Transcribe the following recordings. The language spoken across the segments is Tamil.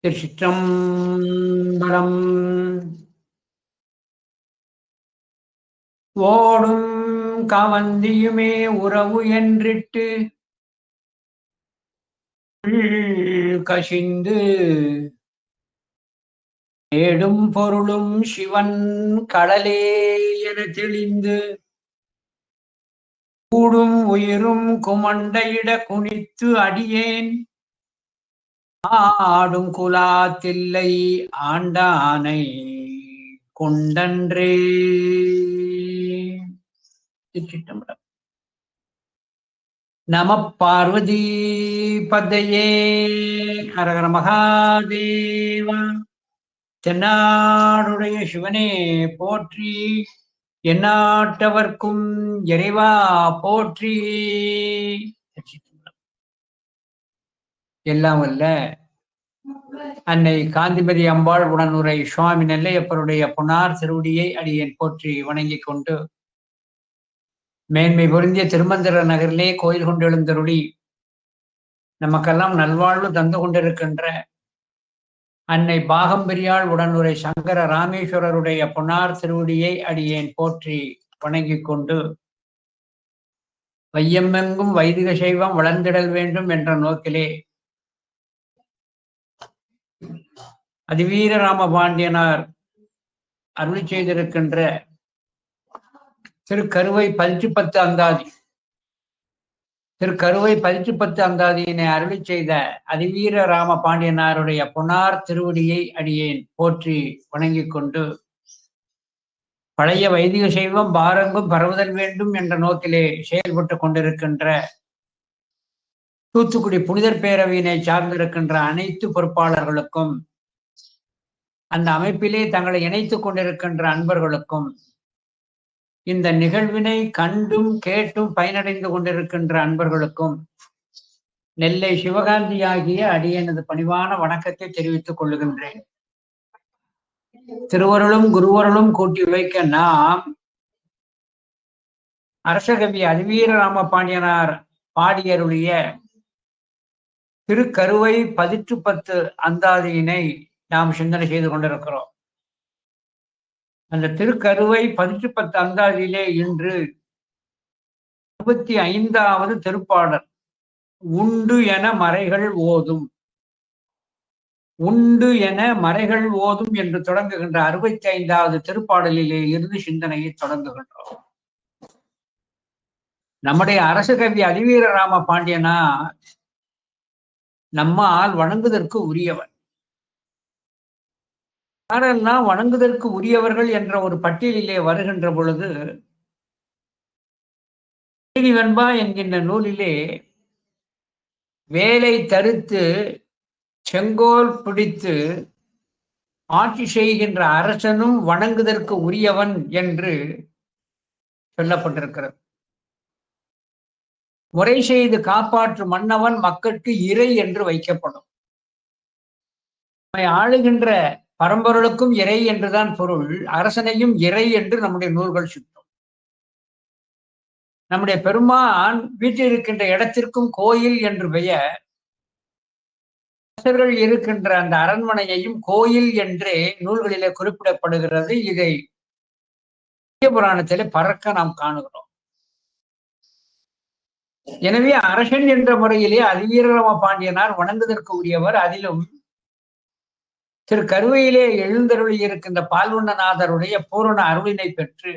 திருச்சிற்றம்பலம். ஓடும் கவந்தியுமே உறவு என்றிட்டு கசிந்து ஏடும் பொருளும் சிவன் கடலே என தெளிந்து கூடும் உயிரும் குமண்டையிட குனித்து அடியேன் ஆடும் குலாத்தில்லை ஆண்டானை கொண்டன்றே. திருச்சிற்றம்பலம். நம பார்வதி பதையே. ஹரஹர மகாதேவா. தென்னாடுடைய சிவனே போற்றி, எந்நாட்டவர்க்கும் இறைவா போற்றி. எல்லாம் வல்ல அன்னை காந்திமதி அம்பாள் உடனுரை சுவாமி நெல்லையப்பருடைய புனார் திருவடியை அடியேன் போற்றி வணங்கிக் கொண்டு, மேன்மை பொருந்திய திருமந்திர நகரிலே கோயில் கொண்டு எழுந்தருளி நமக்கெல்லாம் நல்வாழ்வு தந்து கொண்டிருக்கின்ற அன்னை பாகம்பெரியாள் உடனுரை சங்கர ராமேஸ்வரருடைய புனார் திருவடியை அடியேன் போற்றி வணங்கிக் கொண்டு, வையமெங்கும் வைதிக சைவம் வளர்ந்திடல் வேண்டும் என்ற நோக்கிலே அதிவீர ராம பாண்டியனார் அருளி செய்திருக்கின்ற திருக்கருவை 10 அந்தாதி, திருக்கருவை 10 அந்தாதியினை அருளி செய்த அதிவீர ராம பாண்டியனாருடைய புனார் திருவடியை அடியேன் போற்றி வணங்கிக் கொண்டு, பழைய வைதிக சைவம் பாரங்கும் பரவுதல் வேண்டும் என்ற நோக்கிலே செயல்பட்டு கொண்டிருக்கின்ற தூத்துக்குடி புனிதர் பேரவையினை சார்ந்திருக்கின்ற அனைத்து பொறுப்பாளர்களுக்கும், அந்த அமைப்பிலே தங்களை இணைத்துக் கொண்டிருக்கின்ற அன்பர்களுக்கும், இந்த நிகழ்வினை கண்டும் கேட்டும் பயனடைந்து கொண்டிருக்கின்ற அன்பர்களுக்கும் நெல்லை சிவகாந்தி ஆகிய அடியனது பணிவான வணக்கத்தை தெரிவித்துக் கொள்ளுகின்றேன். திருவருளும் குருவருளும் கூட்டி வைக்க நாம் அரசகவி அதிவீர ராம பாண்டியனார் பாடியருளிய திருக்கருவை 10 அந்தாதியினை நாம் சிந்தனை செய்து கொண்டிருக்கிறோம். அந்த திருக்கருவை 10 அந்தாதியிலே இன்று 25வது திருப்பாடல் உண்டு என மறைகள் ஓதும். உண்டு என மறைகள் ஓதும் என்று தொடங்குகின்ற 65வது திருப்பாடலிலே இருந்து சிந்தனையை தொடங்குகின்றோம். நம்முடைய அரசகவி அதிவீர ராம பாண்டியனார் நம்மால் வணங்குதற்கு உரியவர். யாரெல்லாம் வணங்குதற்கு உரியவர்கள் என்ற ஒரு பட்டியலிலே வருகின்ற பொழுது, நீதி வெண்பா என்கின்ற நூலிலே வேலை தரித்து செங்கோல் பிடித்து ஆட்சி செய்கின்ற அரசனும் வணங்குதற்கு உரியவன் என்று சொல்லப்பட்டிருக்கிறது. முறை செய்து காப்பாற்றும் மன்னவன் மக்களுக்கு இறை என்று வைக்கப்படும். ஆளுகின்ற பரம்பொருளுக்கும் இறை என்றுதான் பொருள். அரசனையும் இறை என்று நம்முடைய நூல்கள் சுட்டும். நம்முடைய பெருமான் வீட்டில் இருக்கின்ற இடத்திற்கும் கோயில் என்று பெயர். அரசர்கள் இருக்கின்ற அந்த அரண்மனையையும் கோயில் என்றே நூல்களிலே குறிப்பிடப்படுகிறது. இதை புராணத்திலே பறக்க நாம் காணுகிறோம். எனவே அரசன் என்ற முறையிலே அதிவீரராம பாண்டியனார் வணங்குவதற்கு உரியவர். அதிலும் திரு கருவையிலே எழுந்தருளி இருக்கின்ற பால்வண்ணநாதருடைய பூரண அருளினை பெற்று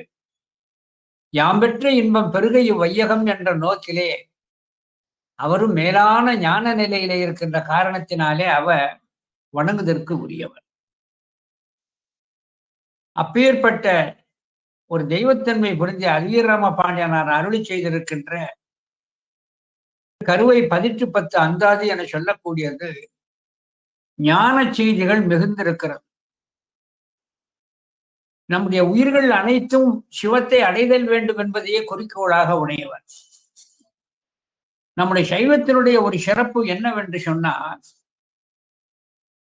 யாம் பெற்ற இன்பம் பெருகை வையகம் என்ற நோக்கிலே அவரும் மேலான ஞான நிலையிலே இருக்கின்ற காரணத்தினாலே அவர் வணங்குவதற்கு உரியவர். அப்பேற்பட்ட ஒரு தெய்வத்தன்மை புரிஞ்ச அதிவீரராம பாண்டியனார் அருளி செய்திருக்கின்ற கருவை 10 அந்தாதி என சொல்லக்கூடியது ஞான செய்திகள் மிகுந்திருக்கிறது. நம்முடைய உயிர்கள் அனைத்தும் சிவத்தை அடைதல் வேண்டும் என்பதையே குறிக்கோளாக உடையவர். நம்முடைய சைவத்தினுடைய ஒரு சிறப்பு என்னவென்று சொன்னால்,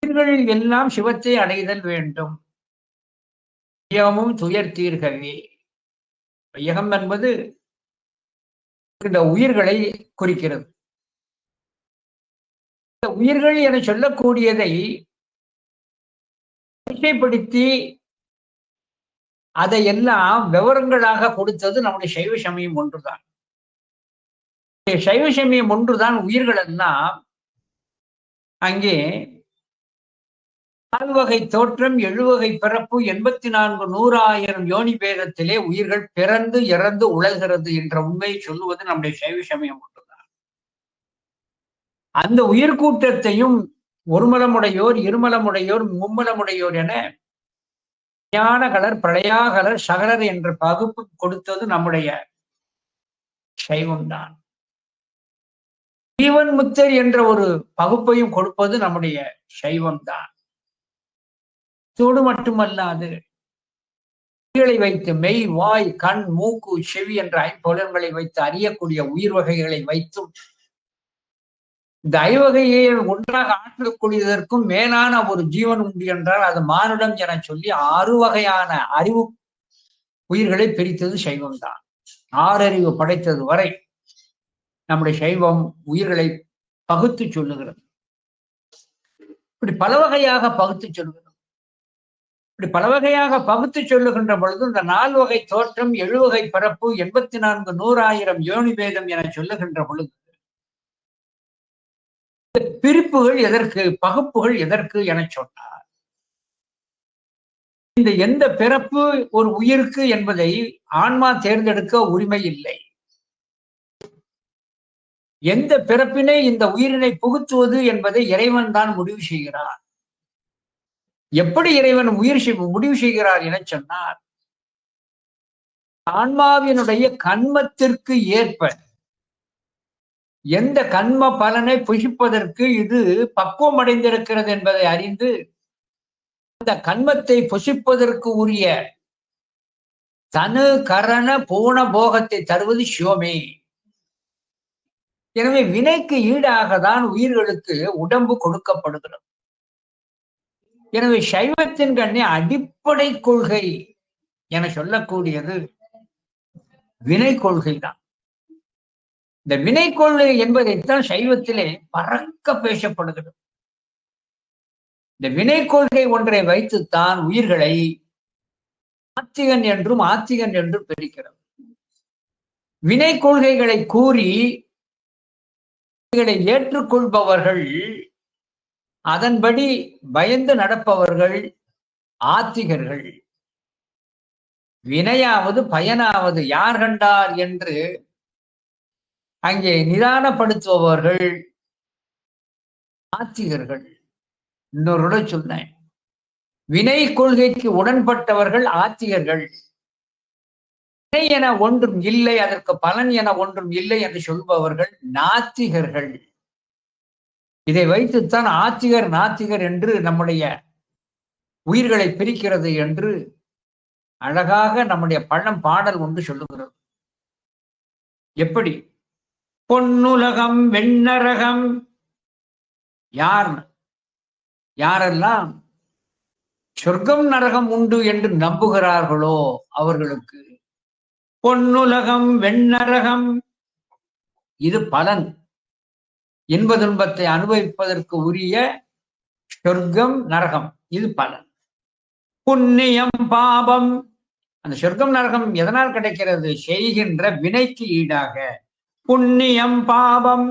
உயிர்கள் எல்லாம் சிவத்தை அடைதல் வேண்டும். வையகமும் துயர் தீர்கவே. வையகம் என்பது இந்த உயிர்களை குறிக்கிறது. உயிர்கள் என சொல்லக்கூடியதை வரிசைப்படுத்தி அதையெல்லாம் விவரங்களாக கொடுத்தது நம்முடைய சைவ சமயம் ஒன்றுதான். சைவ சமயம் ஒன்றுதான் உயிர்கள் எல்லாம் அங்கே 4 வகை தோற்றம் 7 வகை பிறப்பு 84 100,000 யோனி பேதத்திலே உயிர்கள் பிறந்து இறந்து உழல்கிறது என்ற உண்மையை சொல்லுவது நம்முடைய சைவ சமயம் ஒன்றுதான். அந்த உயிர் கூட்டத்தையும் ஒருமலமுடையோர், இருமலமுடையோர், மும்மலமுடையோர் என ஞானகலர், பிரளயாகலர், சகலர் என்ற பகுப்பு கொடுத்தது நம்முடைய சைவம்தான். ஜீவன் முத்தர் என்ற ஒரு பகுப்பையும் கொடுப்பது நம்முடைய சைவம்தான். தோடு மட்டுமல்லாது உயிர்களை வைத்து மெய், வாய், கண், மூக்கு, செவி என்ற 5 புலன்களை வைத்து அறியக்கூடிய உயிர் வகைகளை வைத்தும் இந்த 5 வகையை ஒன்றாக ஆற்றக்கூடியதற்கும் மேலான ஒரு ஜீவன் உண்டு என்றால் அது மானுடம் என சொல்லி 6 வகையான அறிவு உயிர்களை பிரித்தது சைவம்தான். 6 அறிவு படைத்தது வரை நம்முடைய சைவம் உயிர்களை பகுத்து சொல்லுகிறது. இப்படி பல வகையாக பகுத்து சொல்லுகிறது. இப்படி பல வகையாக பகுத்து சொல்லுகின்ற பொழுது இந்த 4 வகை தோற்றம் 7 வகை பிறப்பு 84 100,000 யோனி பேதம் என சொல்லுகின்ற பொழுது பிரிப்புகள் எதற்கு, பகுப்புகள் எதற்கு என சொன்னார். இந்த எந்த பிறப்பு ஒரு உயிருக்கு என்பதை ஆன்மா தேர்ந்தெடுக்க உரிமை இல்லை. எந்த பிறப்பினை இந்த உயிரினை புகுத்துவது என்பதை இறைவன் தான் முடிவு செய்கிறார். எப்படி இறைவன் முடிவு செய்கிறார் என சொன்னார், ஆன்மாவினுடைய கண்மத்திற்கு ஏற்ப எந்த கண்ம பலனை புசிப்பதற்கு இது பக்குவம் அடைந்திருக்கிறது என்பதை அறிந்து அந்த கண்மத்தை புசிப்பதற்கு உரிய தனு கரண பூண போகத்தை தருவது சிவமே. எனவே வினைக்கு ஈடாக தான் உயிர்களுக்கு உடம்பு கொடுக்கப்படுகிறது. எனவே சைவத்தின் கண்ணே அடிப்படை கொள்கை என சொல்லக்கூடியது வினை கொள்கை தான். இந்த வினை கொள்கை என்பதைத்தான் சைவத்திலே பறக்க பேசப்படுகிறது. இந்த வினை கொள்கை ஒன்றை வைத்துத்தான் உயிர்களை ஆத்திகன் என்றும் ஆத்திகன் என்றும் பிரிக்கிறது. வினை கொள்கைகளை கூறி இதை ஏற்றுக்கொள்பவர்கள், அதன்படி பயந்து நடப்பவர்கள் ஆத்திகர்கள். வினையாவது பயனாவது யார் கண்டார் என்று அங்கே நிதானப்படுத்துபவர்கள் ஆத்திகர்கள். இன்னொரு சொன்னேன், வினை கொள்கைக்கு உடன்பட்டவர்கள் ஆத்திகர்கள். வினை என ஒன்றும் இல்லை, அதற்கு பலன் என ஒன்றும் இல்லை என்று சொல்பவர்கள் நாத்திகர்கள். இதை வைத்துத்தான் ஆத்திகர் நாத்திகர் என்று நம்முடைய உயிர்களை பிரிக்கிறது என்று அழகாக நம்முடைய பாடல் ஒன்று சொல்லுகிறது. எப்படி? பொன்னுலகம் வெண்ணரகம். யாரெல்லாம் சொர்க்கம் நரகம் உண்டு என்று நம்புகிறார்களோ அவர்களுக்கு பொன்னுலகம் வெண்ணரகம் இது பலன். இன்ப துன்பத்தை அனுபவிப்பதற்கு உரிய சொர்க்கம் நரகம் இது பலன். புண்ணியம் பாபம், அந்த சொர்க்கம் நரகம் எதனால் கிடைக்கிறது? செய்கின்ற வினைக்கு ஈடாக. புண்ணியம் பாபம்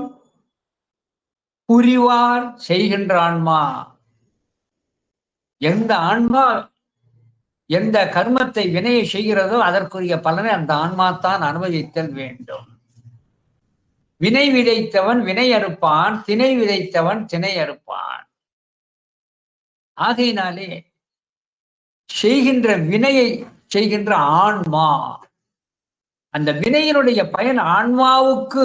புரிவார் செய்கின்ற ஆன்மா. எந்த ஆன்மா எந்த கர்மத்தை வினையை செய்கிறதோ அதற்குரிய பலனை அந்த ஆன்மா தான் அனுபவித்தல் வேண்டும். வினை விதைத்தவன் வினை அறுப்பான், திணை விதைத்தவன் திணை அறுப்பான். ஆகையினாலே செய்கின்ற வினையை செய்கின்ற ஆன்மா, அந்த வினையினுடைய பயன் ஆன்மாவுக்கு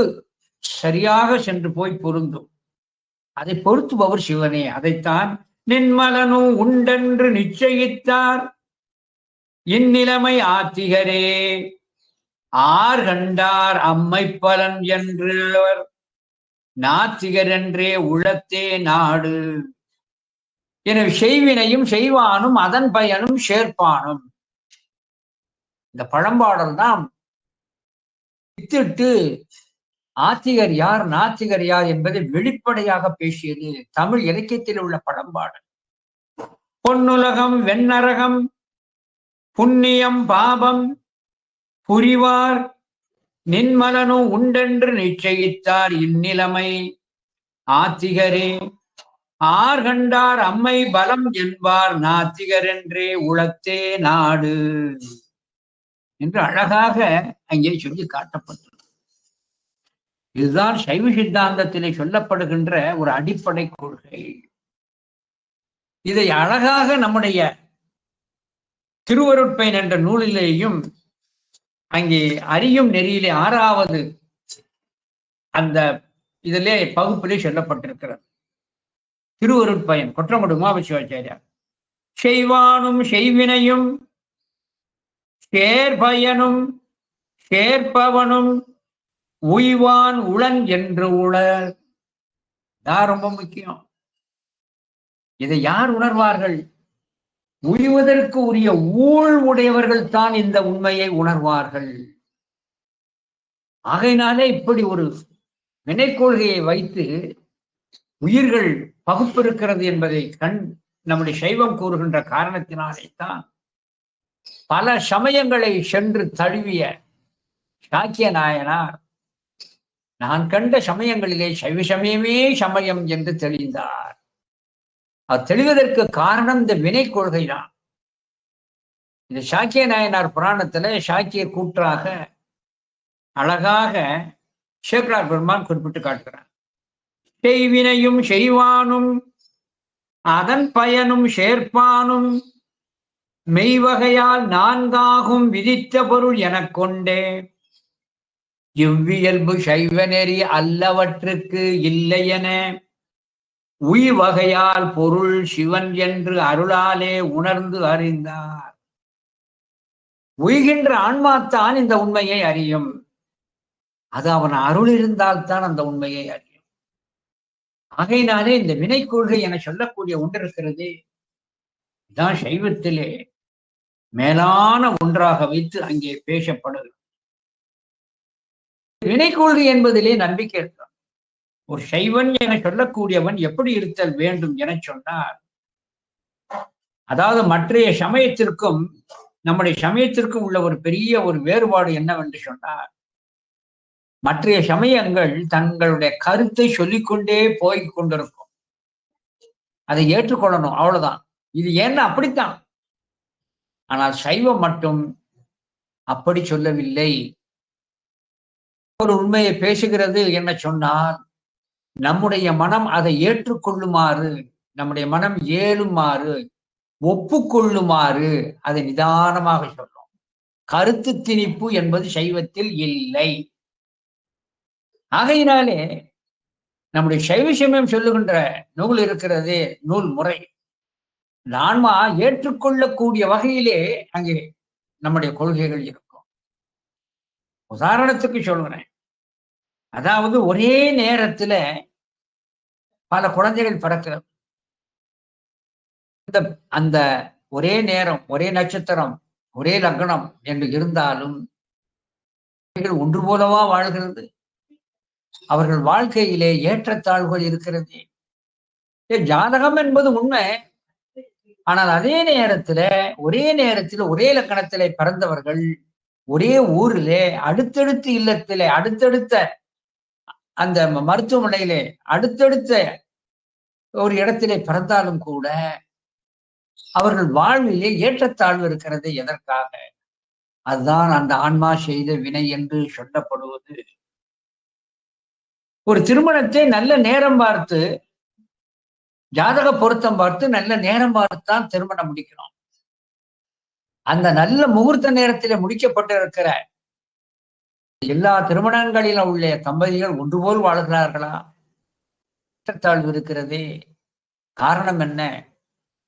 சரியாக சென்று போய் பொருந்தும். அதை பொருத்துபவர் சிவனே. அதைத்தான் நின்மலனு உண்டென்று நிச்சயித்தார் இந்நிலைமை ஆத்திகரே ஆர் கண்டார் அம்மை பலன் என்று நாத்திகர் என்றே உளத்தே நாடு. எனவே செய்வினையும் செய்வானும் அதன் பயனும் சேர்ப்பானும். இந்த பழம்பாடல் தான் வித்திட்டு ஆத்திகர் யார் நாத்திகர் யார் என்பதை வெளிப்படையாக பேசியது தமிழ் இலக்கியத்தில் உள்ள பழம்பாடல். பொன்னுலகம் வெண்ணரகம் புண்ணியம் பாபம் புரிவார் நின்மலனு உண்டென்று நிச்சயித்தார் இந்நிலைமை ஆத்திகரே ஆர்கண்டார் அம்மை பலம் என்பார் நாத்திகர் என்றே உளத்தே நாடு என்று அழகாக அங்கே சொல்லி காட்டப்பட்டது. இதுதான் சைவ சித்தாந்தத்திலே சொல்லப்படுகின்ற ஒரு அடிப்படை கொள்கை. இதை அழகாக நம்முடைய திருவருட்பயன் என்ற நூலிலேயும் அங்கே அறியும் நெறியிலே 6வது அந்த இதிலே பகுப்பிலே சொல்லப்பட்டிருக்கிறது. திருவருட்பயன் கொற்றங்குடி உமாபசிவாச்சாரியார். செய்வானும் செய்வினையும் சேர்பயனும் சேர்ப்பவனும் உய்வான் உளன் என்று உளர். தான் ரொம்ப முக்கியம். இதை யார் உணர்வார்கள்? உய்வதற்கு உரிய ஊழ் உடையவர்கள் தான் இந்த உண்மையை உணர்வார்கள். ஆகையினாலே இப்படி ஒரு வினைக்கொள்கையை வைத்து உயிர்கள் பகுப்பிருக்கிறது என்பதை நம்முடைய சைவம் கூறுகின்ற காரணத்தினாலே தான் பல சமயங்களை சென்று தழுவிய சாக்கிய நாயனார் நான் கண்ட சமயங்களிலே சைவ சமயமே சமயம் என்று தெளிந்தார். அது தெளிவதற்கு காரணம் இந்த வினை கொள்கை தான். இந்த சாக்கிய நாயனார் புராணத்துல சாக்கிய கூற்றாக அழகாக சேக்கலார் பெருமான் குறிப்பிட்டு காட்டுகிறார். செய்வினையும் செய்வானும் அதன் பயனும் சேர்ப்பானும் மெய்வகையால் 4ஆகும் விதித்த பொருள் எனக் கொண்டே இவ்வியல்பு சைவ நெறி அல்லவற்றுக்கு இல்லையென உய்வகையால் பொருள் சிவன் என்று அருளாலே உணர்ந்து அறிந்தார். உய்கின்ற ஆன்மாத்தான் இந்த உண்மையை அறியும். அது அவன் அருள் இருந்தால்தான் அந்த உண்மையை அறியும். ஆகையினாலே இந்த வினை கொள்கை என சொல்லக்கூடிய ஒன்று இருக்கிறது. இதான் சைவத்திலே மேலான ஒன்றாக வைத்து அங்கே பேசப்படுகிறது. வினை கொள்கை என்பதிலே நம்பிக்கை இருக்கிறான். ஒரு சைவன் என சொல்லக்கூடியவன் எப்படி இருத்தல் வேண்டும் என சொன்னார். அதாவது மற்றைய சமயத்திற்கும் நம்முடைய சமயத்திற்கும் உள்ள ஒரு பெரிய ஒரு வேறுபாடு என்னவென்று சொன்னார், மற்றைய சமயங்கள் தங்களுடைய கருத்தை சொல்லிக்கொண்டே போய் கொண்டிருக்கும். அதை ஏற்றுக்கொள்ளணும், அவ்வளவுதான். இது ஏன்னா அப்படித்தான். ஆனால் சைவம் மட்டும் அப்படி சொல்லவில்லை. ஒரு உண்மையை பேசுகிறது என்ன சொன்னால் நம்முடைய மனம் அதை ஏற்றுக்கொள்ளுமாறு, நம்முடைய மனம் ஏழுமாறு, ஒப்புக்கொள்ளுமாறு அதை நிதானமாக சொல்லும். கருத்து திணிப்பு என்பது சைவத்தில் இல்லை. ஆகையினாலே நம்முடைய சைவ சமயம் சொல்லுகின்ற நூல் இருக்கிறதே, நூல் முறை, ஆன்மா ஏற்றுக்கொள்ளக்கூடிய வகையிலே அங்கே நம்முடைய கொள்கைகள் இருக்கும். உதாரணத்துக்கு சொல்கிறேன். அதாவது ஒரே நேரத்துல பல குழந்தைகள் பிறக்கிறது. அந்த ஒரே நேரம், ஒரே நட்சத்திரம், ஒரே லக்னம் என்று இருந்தாலும் ஒன்று போலவா வாழ்கிறது? அவர்கள் வாழ்க்கையிலே ஏற்றத்தாழ்வுகள் இருக்கிறது. ஜாதகம் என்பது உண்மை. ஆனால் அதே நேரத்துல ஒரே நேரத்தில் ஒரே லக்கணத்திலே பிறந்தவர்கள் ஒரே ஊரிலே அடுத்தடுத்த இல்லத்திலே அடுத்தடுத்த அந்த மருத்துவமனையிலே அடுத்தடுத்த ஒரு இடத்திலே பிறந்தாலும் கூட அவர்கள் வாழ்விலே ஏற்றத்தாழ்வு இருக்கிறது. எதற்காக? அதுதான் அந்த ஆன்மா செய்த வினை என்று சொல்லப்படுவது. ஒரு திருமணத்தை நல்ல நேரம் பார்த்து, ஜாதக பொருத்தம் பார்த்து நல்ல நேரம் பார்த்துதான் திருமணம் முடிக்கணும். அந்த நல்ல முகூர்த்த நேரத்திலே முடிக்கப்பட்டிருக்கிற எல்லா திருமணங்களிலும் உள்ள தம்பதிகள் ஒன்று போல் வாழ்கிறார்களா? ஏற்றத்தாழ்வு இருக்கிறதே. காரணம் என்ன?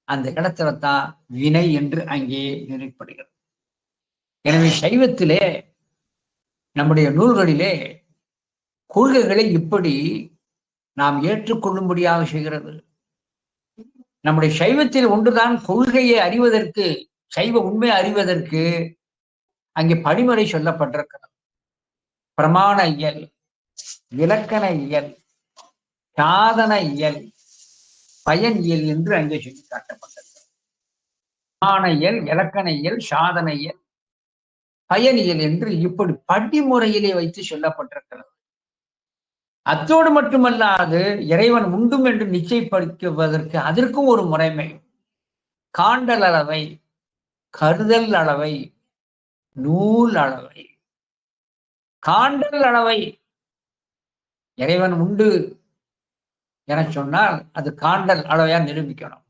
அந்த இடத்துல தான் வினை என்று அங்கே நினைப்படுகிறது. எனவே சைவத்திலே நம்முடைய நூல்களிலே கொள்கைகளை இப்படி நாம் ஏற்றுக்கொள்ளும்படியாக செய்கிறது. நம்முடைய சைவத்தில் ஒன்றுதான் கொள்கையை அறிவதற்கு, சைவ உண்மை அறிவதற்கு அங்கே படிமுறை சொல்லப்பட்டிருக்கிறது. பிரமாண இயல், இலக்கண இயல், சாதன இயல், பயன் இயல் என்று அங்கே சொல்லி காட்டப்பட்டது. ஆணையல், இலக்கணையல், சாதனையல், பயனியல் என்று இப்படி படிமுறையிலே வைத்து சொல்லப்பட்டிருக்கிறது. அத்தோடு மட்டுமல்லாது இறைவன் உண்டும் என்று நிச்சயப்படுத்துவதற்கு அதற்கும் ஒரு முறைமை. காண்டல் அளவை, கருதல் அளவை, நூல் அளவை. காண்டல் அளவை இறைவன் உண்டு என சொன்னால் அது காண்டல் அளவையா நிரூபிக்கணும்.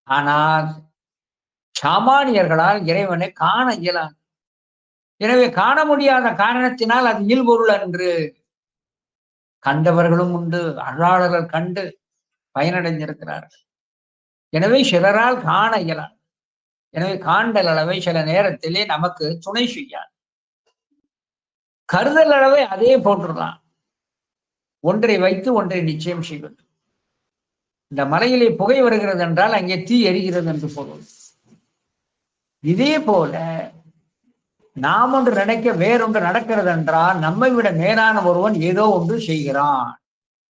ஆனால் சாமானியர்களால் இறைவனை காண இயலாது. எனவே காண முடியாத காரணத்தினால் அது இயல்பொருள் அன்று. கண்டவர்களும் உண்டு, அருளாளர்கள் கண்டு பயனடைந்திருக்கிறார்கள். எனவே சிலரால் காண இயலாது. எனவே காண்டல் அளவை சில நேரத்திலே நமக்கு துணை செய்யாது. கருதல் அளவை அதே போன்றுதான். ஒன்றை வைத்து ஒன்றை நிச்சயம் செய்வது. இந்த மலையிலே புகை வருகிறது என்றால் அங்கே தீ எரிகிறது என்று பொருள். இதே போல நாம் ஒன்று நினைக்க வேறொன்று நடக்கிறது என்றால் நம்மை விட மேலான ஒருவன் ஏதோ ஒன்று செய்கிறான்.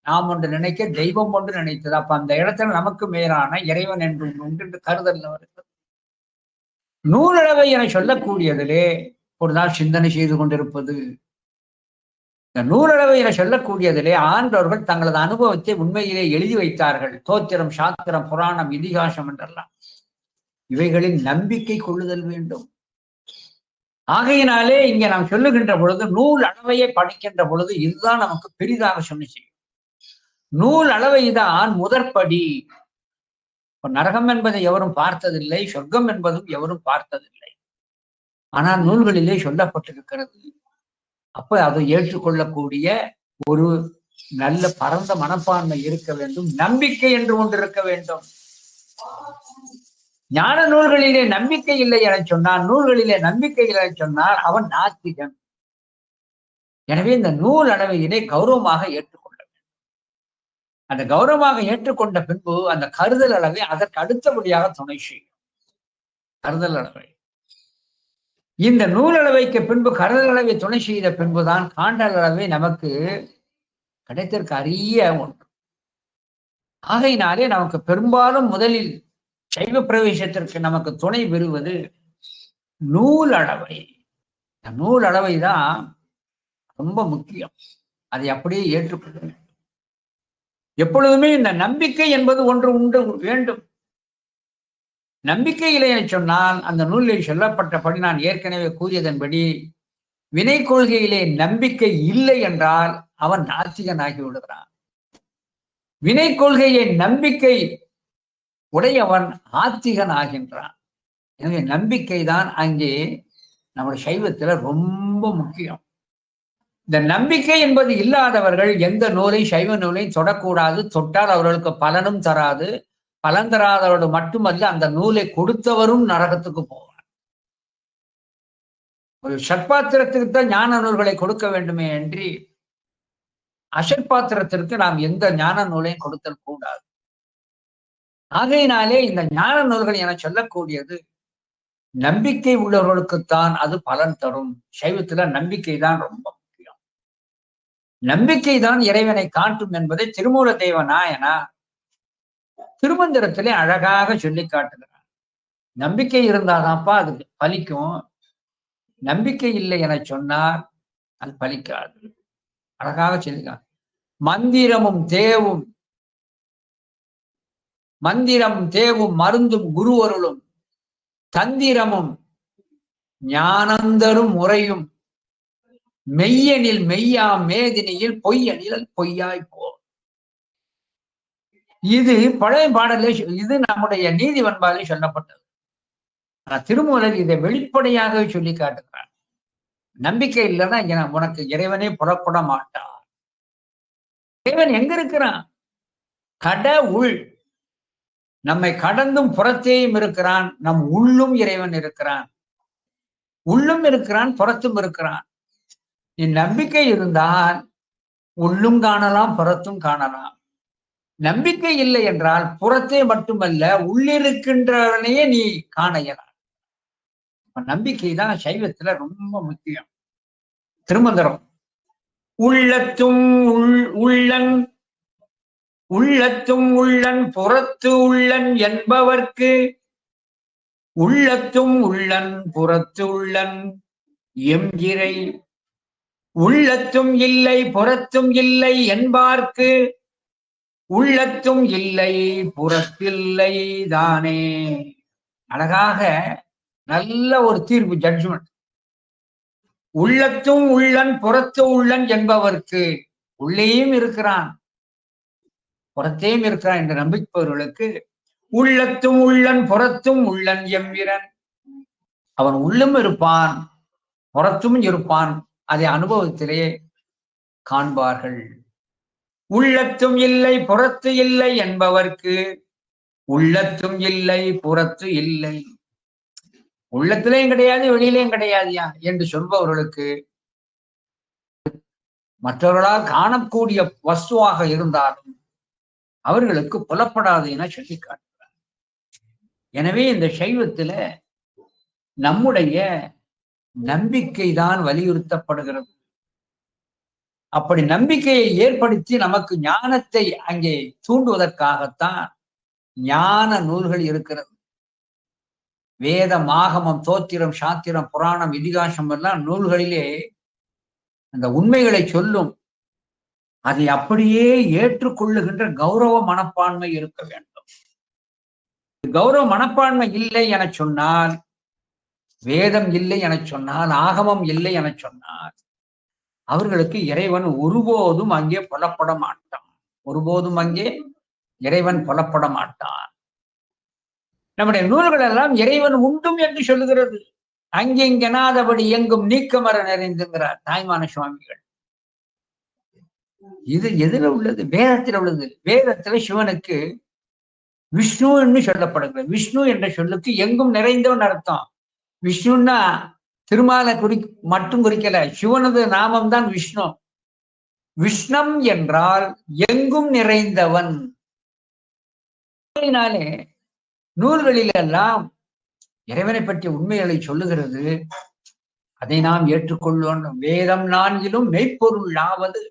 நாம் ஒன்று நினைக்க தெய்வம் ஒன்று நினைத்தது. அப்ப அந்த இடத்துல நமக்கு மேலான இறைவன் என்று ஒன்று என்று கருதல் வருகிறது. நூலளவை என சொல்லக்கூடியதிலே ஒரு நாள் சிந்தனை செய்து கொண்டிருப்பது. இந்த நூலளவை என சொல்லக்கூடியதிலே ஆன்றவர்கள் தங்களது அனுபவத்தை உண்மையிலே எழுதி வைத்தார்கள். தோத்திரம், சாத்திரம், புராணம், இதிகாசம் என்றெல்லாம். இவைகளில் நம்பிக்கை கொள்ளுதல் வேண்டும். ஆகையினாலே இங்க நாம் சொல்லுகின்ற பொழுது நூல் அளவையை படிக்கின்ற பொழுது இதுதான் நமக்கு பெரிதாக சொன்னிச்சு. நூல் அளவைதான் முதற்படி. நரகம் என்பதை எவரும் பார்த்ததில்லை, சொர்க்கம் என்பதும் எவரும் பார்த்ததில்லை. ஆனால் நூல்களிலே சொல்லப்பட்டிருக்கிறது. அப்ப அதை ஏற்றுக்கொள்ளக்கூடிய ஒரு நல்ல பரந்த மனப்பான்மை இருக்க வேண்டும். நம்பிக்கை என்று ஒன்று இருக்க வேண்டும். ஞான நூல்களிலே நம்பிக்கை இல்லை என சொன்னான், நூல்களிலே நம்பிக்கை இல்லை என சொன்னால் அவன் நாத்திகன். எனவே இந்த நூல் அளவையிலே கௌரவமாக ஏற்றுக்கொள்ள வேண்டும். அந்த கௌரவமாக ஏற்றுக்கொண்ட பின்பு அந்த கருதல் அளவை அதற்கு அடுத்தபடியாக துணை செய்யும். கருதல் அளவை இந்த நூல் அளவைக்கு பின்பு கருதல் அளவை துணை செய்த பின்புதான் காண்டல் அளவை நமக்கு கிடைத்திருக்க அரிய ஒன்று. ஆகையினாலே நமக்கு பெரும்பாலும் முதலில் சைவ பிரவேசத்திற்கு நமக்கு துணை பெறுவது நூல் அளவை. நூல் அளவை தான் ரொம்ப முக்கியம். அதை அப்படியே ஏற்றுக்கொள்ள வேண்டும். எப்பொழுதுமே இந்த நம்பிக்கை என்பது ஒன்று உண்டு வேண்டும். நம்பிக்கை இல்லை என சொன்னால் அந்த நூலில் சொல்லப்பட்டபடி நான் ஏற்கனவே கூறியதன்படி வினை கொள்கையிலே நம்பிக்கை இல்லை என்றால் அவன் நாத்திகன் ஆகி விடுகிறான். வினை கொள்கையை நம்பிக்கை உடையவன் ஆத்திகன் ஆகின்றான். எனவே நம்பிக்கை தான் அங்கே நம்முடைய சைவத்துல ரொம்ப முக்கியம். இந்த நம்பிக்கை என்பது இல்லாதவர்கள் எந்த நூலை சைவ நூலையும் தொடக்கூடாது. தொட்டால் அவர்களுக்கு பலனும் தராது. பலன் தராதவரோடு மட்டுமல்ல, அந்த நூலை கொடுத்தவரும் நரகத்துக்கு போவார். ஒரு சற்பாத்திரத்திற்கு தான் ஞான நூல்களை கொடுக்க வேண்டுமே என்று அசற்பாத்திரத்திற்கு நாம் எந்த ஞான நூலையும் கொடுத்தல் கூடாது. ஆகையினாலே இந்த ஞான நூல்கள் என சொல்லக்கூடியது நம்பிக்கை உள்ளவர்களுக்குத்தான் அது பலன் தரும். சைவத்துல நம்பிக்கை தான் ரொம்ப முக்கியம். நம்பிக்கை தான் இறைவனை காட்டும் என்பதை திருமூல தேவ நாயனார் திருமந்திரத்திலே அழகாக சொல்லி காட்டுகிறார். நம்பிக்கை இருந்தாதான்ப்பா அது பலிக்கும். நம்பிக்கை இல்லை என சொன்னார் அது பலிக்காது. அழகாக சொல்லிக்கார். மந்திரமும் தேவும் மருந்தும் குருவருளும் தந்திரமும் ஞானந்தரும் முறையும் மெய்யனில் மெய்யா மேதினியில் பொய்யனில் பொய்யாய் போ. இது பழைய பாடலே, இது நம்முடைய நீதிவன்பாலே சொல்லப்பட்டது. ஆனா திருமூலர் இதை வெளிப்படையாக சொல்லி காட்டுகிறார். நம்பிக்கை இல்லைன்னா உனக்கு இறைவனே புறப்பட மாட்டான். இறைவன் எங்க இருக்கிறான்? கடவுள் நம்மை கடந்தும் புறத்தேயும் இருக்கிறான். நம் உள்ளும் இறைவன் இருக்கிறான். உள்ளும் இருக்கிறான், புறத்தும் இருக்கிறான். நம்பிக்கை இருந்தால் உள்ளும் காணலாம், புறத்தும் காணலாம். நம்பிக்கை இல்லை என்றால் புறத்தே மட்டுமல்ல, உள்ளிருக்கின்றவனையே நீ காண இயலாது. நம்பிக்கை தான் சைவத்துல ரொம்ப முக்கியம். திருமந்திரம் உள்ளத்தும் உள்ளன் புறத்து உள்ளன் என்பவர்க்கு உள்ளத்தும் உள்ளன் புறத்து உள்ளன் எம்கிரை உள்ளத்தும் இல்லை புறத்தும் இல்லை என்பார்க்கு உள்ளத்தும் இல்லை புறத்தில்லை தானே. அழகாக நல்ல ஒரு தீர்ப்பு, ஜட்ஜ்மெண்ட். உள்ளத்தும் உள்ளன் புறத்து உள்ளன் என்பவர்க்கு, உள்ளேயும் இருக்கிறான் புறத்தையும் இருக்கிறான் என்று நம்பிப்பவர்களுக்கு உள்ளத்தும் உள்ளன் புறத்தும் உள்ளன் எம்பிரன், அவன் உள்ளும் இருப்பான் புறத்தும் இருப்பான், அதை அனுபவத்திலே காண்பார்கள். உள்ளத்தும் இல்லை புறத்து இல்லை என்பவர்க்கு உள்ளத்தும் இல்லை புறத்து இல்லை, உள்ளத்திலையும் கிடையாது வெளியிலையும் கிடையாதுயா என்று சொல்பவர்களுக்கு மற்றவர்களால் காணக்கூடிய வஸ்துவாக இருந்தாலும் அவர்களுக்கு புலப்படாது என சொல்லி காட்டுகிறார். எனவே இந்த சைவத்துல நம்முடைய நம்பிக்கை தான் வலியுறுத்தப்படுகிறது. அப்படி நம்பிக்கையை ஏற்படுத்தி நமக்கு ஞானத்தை அங்கே தூண்டுவதற்காகத்தான் ஞான நூல்கள் இருக்கிறது. வேதம், ஆகமம், தோத்திரம், சாத்திரம், புராணம், இதிகாசம் எல்லாம் நூல்களிலே அந்த உண்மைகளை சொல்லும். அதை அப்படியே ஏற்றுக்கொள்ளுகின்ற கௌரவ மனப்பான்மை இருக்க வேண்டும். கௌரவ மனப்பான்மை இல்லை என சொன்னால், வேதம் இல்லை என சொன்னால், ஆகமம் இல்லை என சொன்னால், அவர்களுக்கு இறைவன் ஒருபோதும் அங்கே புலப்பட மாட்டான். ஒருபோதும் அங்கே இறைவன் புலப்பட மாட்டான். நம்முடைய நூல்கள் எல்லாம் இறைவன் உண்டும் என்று சொல்லுகிறது. அங்கெங்கெனாதபடி எங்கும் நீக்கமர நிறைந்துங்கிறார் தாய்மான சுவாமிகள். இது எதுல உள்ளது? வேதத்தில் உள்ளது. வேதத்துல சிவனுக்கு விஷ்ணு என்று சொல்லப்படுகிறது. விஷ்ணு என்ற சொல்லுக்கு எங்கும் நிறைந்தவன் அர்த்தம். விஷ்ணுன்னா திருமாலை மட்டும் குறிக்கல, சிவனது நாமம் தான் விஷ்ணு. விஷ்ணம் என்றால் எங்கும் நிறைந்தவன். நூல்களில் எல்லாம் இறைவனை பற்றிய உண்மைகளை சொல்லுகிறது. அதை நாம் ஏற்றுக்கொள்ளோம். வேதம் நான்கிலும் மெய்ப்பொருள் ஆவது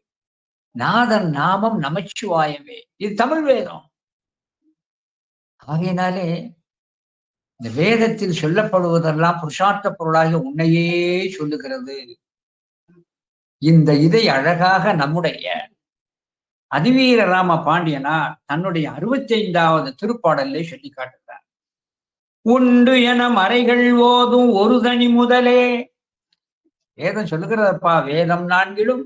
நாதன் நாமம் நமச்சிவாயவே. இது தமிழ் வேதம். ஆகையினாலே இந்த வேதத்தில் சொல்லப்படுவதெல்லாம் புருஷார்த்த பொருளாக உன்னையே சொல்லுகிறது. இந்த இதை அழகாக நம்முடைய அதிவீர ராம பாண்டியனார் தன்னுடைய 65வது திருப்பாடலே சொல்லி காட்டுகிறார். உண்டு என மறைகள் ஓதும் ஒரு தனி முதலே. வேதம் சொல்லுகிறதப்பா, வேதம் நான்கிலும்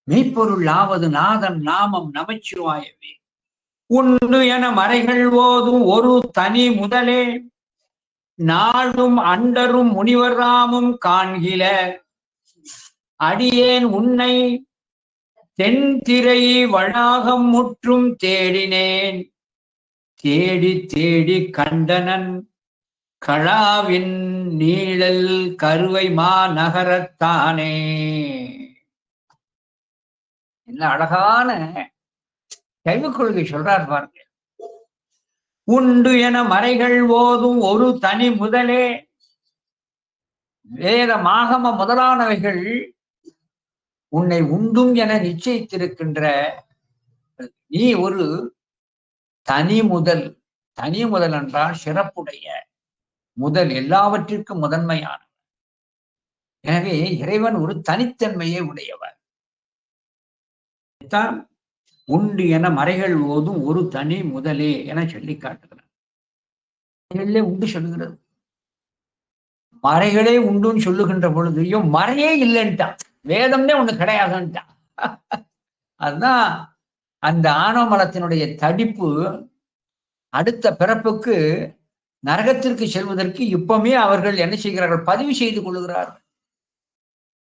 மெய்ப்பொருள் ஆவது நாதன் நாமம் நமச்சிவாயவே. உண்டு என மறைகள் ஓதும் ஒரு தனி முதலே நாடும் அண்டரும் முனிவராமும் காண்கில அடியேன் உன்னை தென்திரை வளாகம் முற்றும் தேடினேன் தேடி தேடி கண்டனன் கழாவின் நீழல் கருவை மாநகரத்தானே. என்ன அழகான சைவக் கொள்கை சொல்றார் பாருங்க. உண்டு என மறைகள் ஓதும் ஒரு தனி முதலே. வேதமாகம முதலானவைகள் உன்னை உண்டும் என நிச்சயித்திருக்கின்ற நீ ஒரு தனி முதல். தனி முதல் என்றால் சிறப்புடைய முதல், எல்லாவற்றிற்கும் முதன்மையானவர். எனவே இறைவன் ஒரு தனித்தன்மையை உடையவர். உண்டு என மறைகள் ஓதும் ஒரு தனி முதலே என சொல்லி காட்டுகிறார். உண்டு சொல்லுகிறது. மறைகளே உண்டுன்னு சொல்லுகின்ற பொழுது ஐயோ மறையே இல்லைன்ட்டான், வேதம்னே ஒண்ணு கிடையாதுன்ட்டான். அதுதான் அந்த ஆணவ மலத்தினுடைய தடிப்பு. அடுத்த பிறப்புக்கு நரகத்திற்கு செல்வதற்கு இப்பவுமே அவர்கள் என்ன செய்கிறார்கள்? பதிவு செய்து கொள்கிறார்கள்.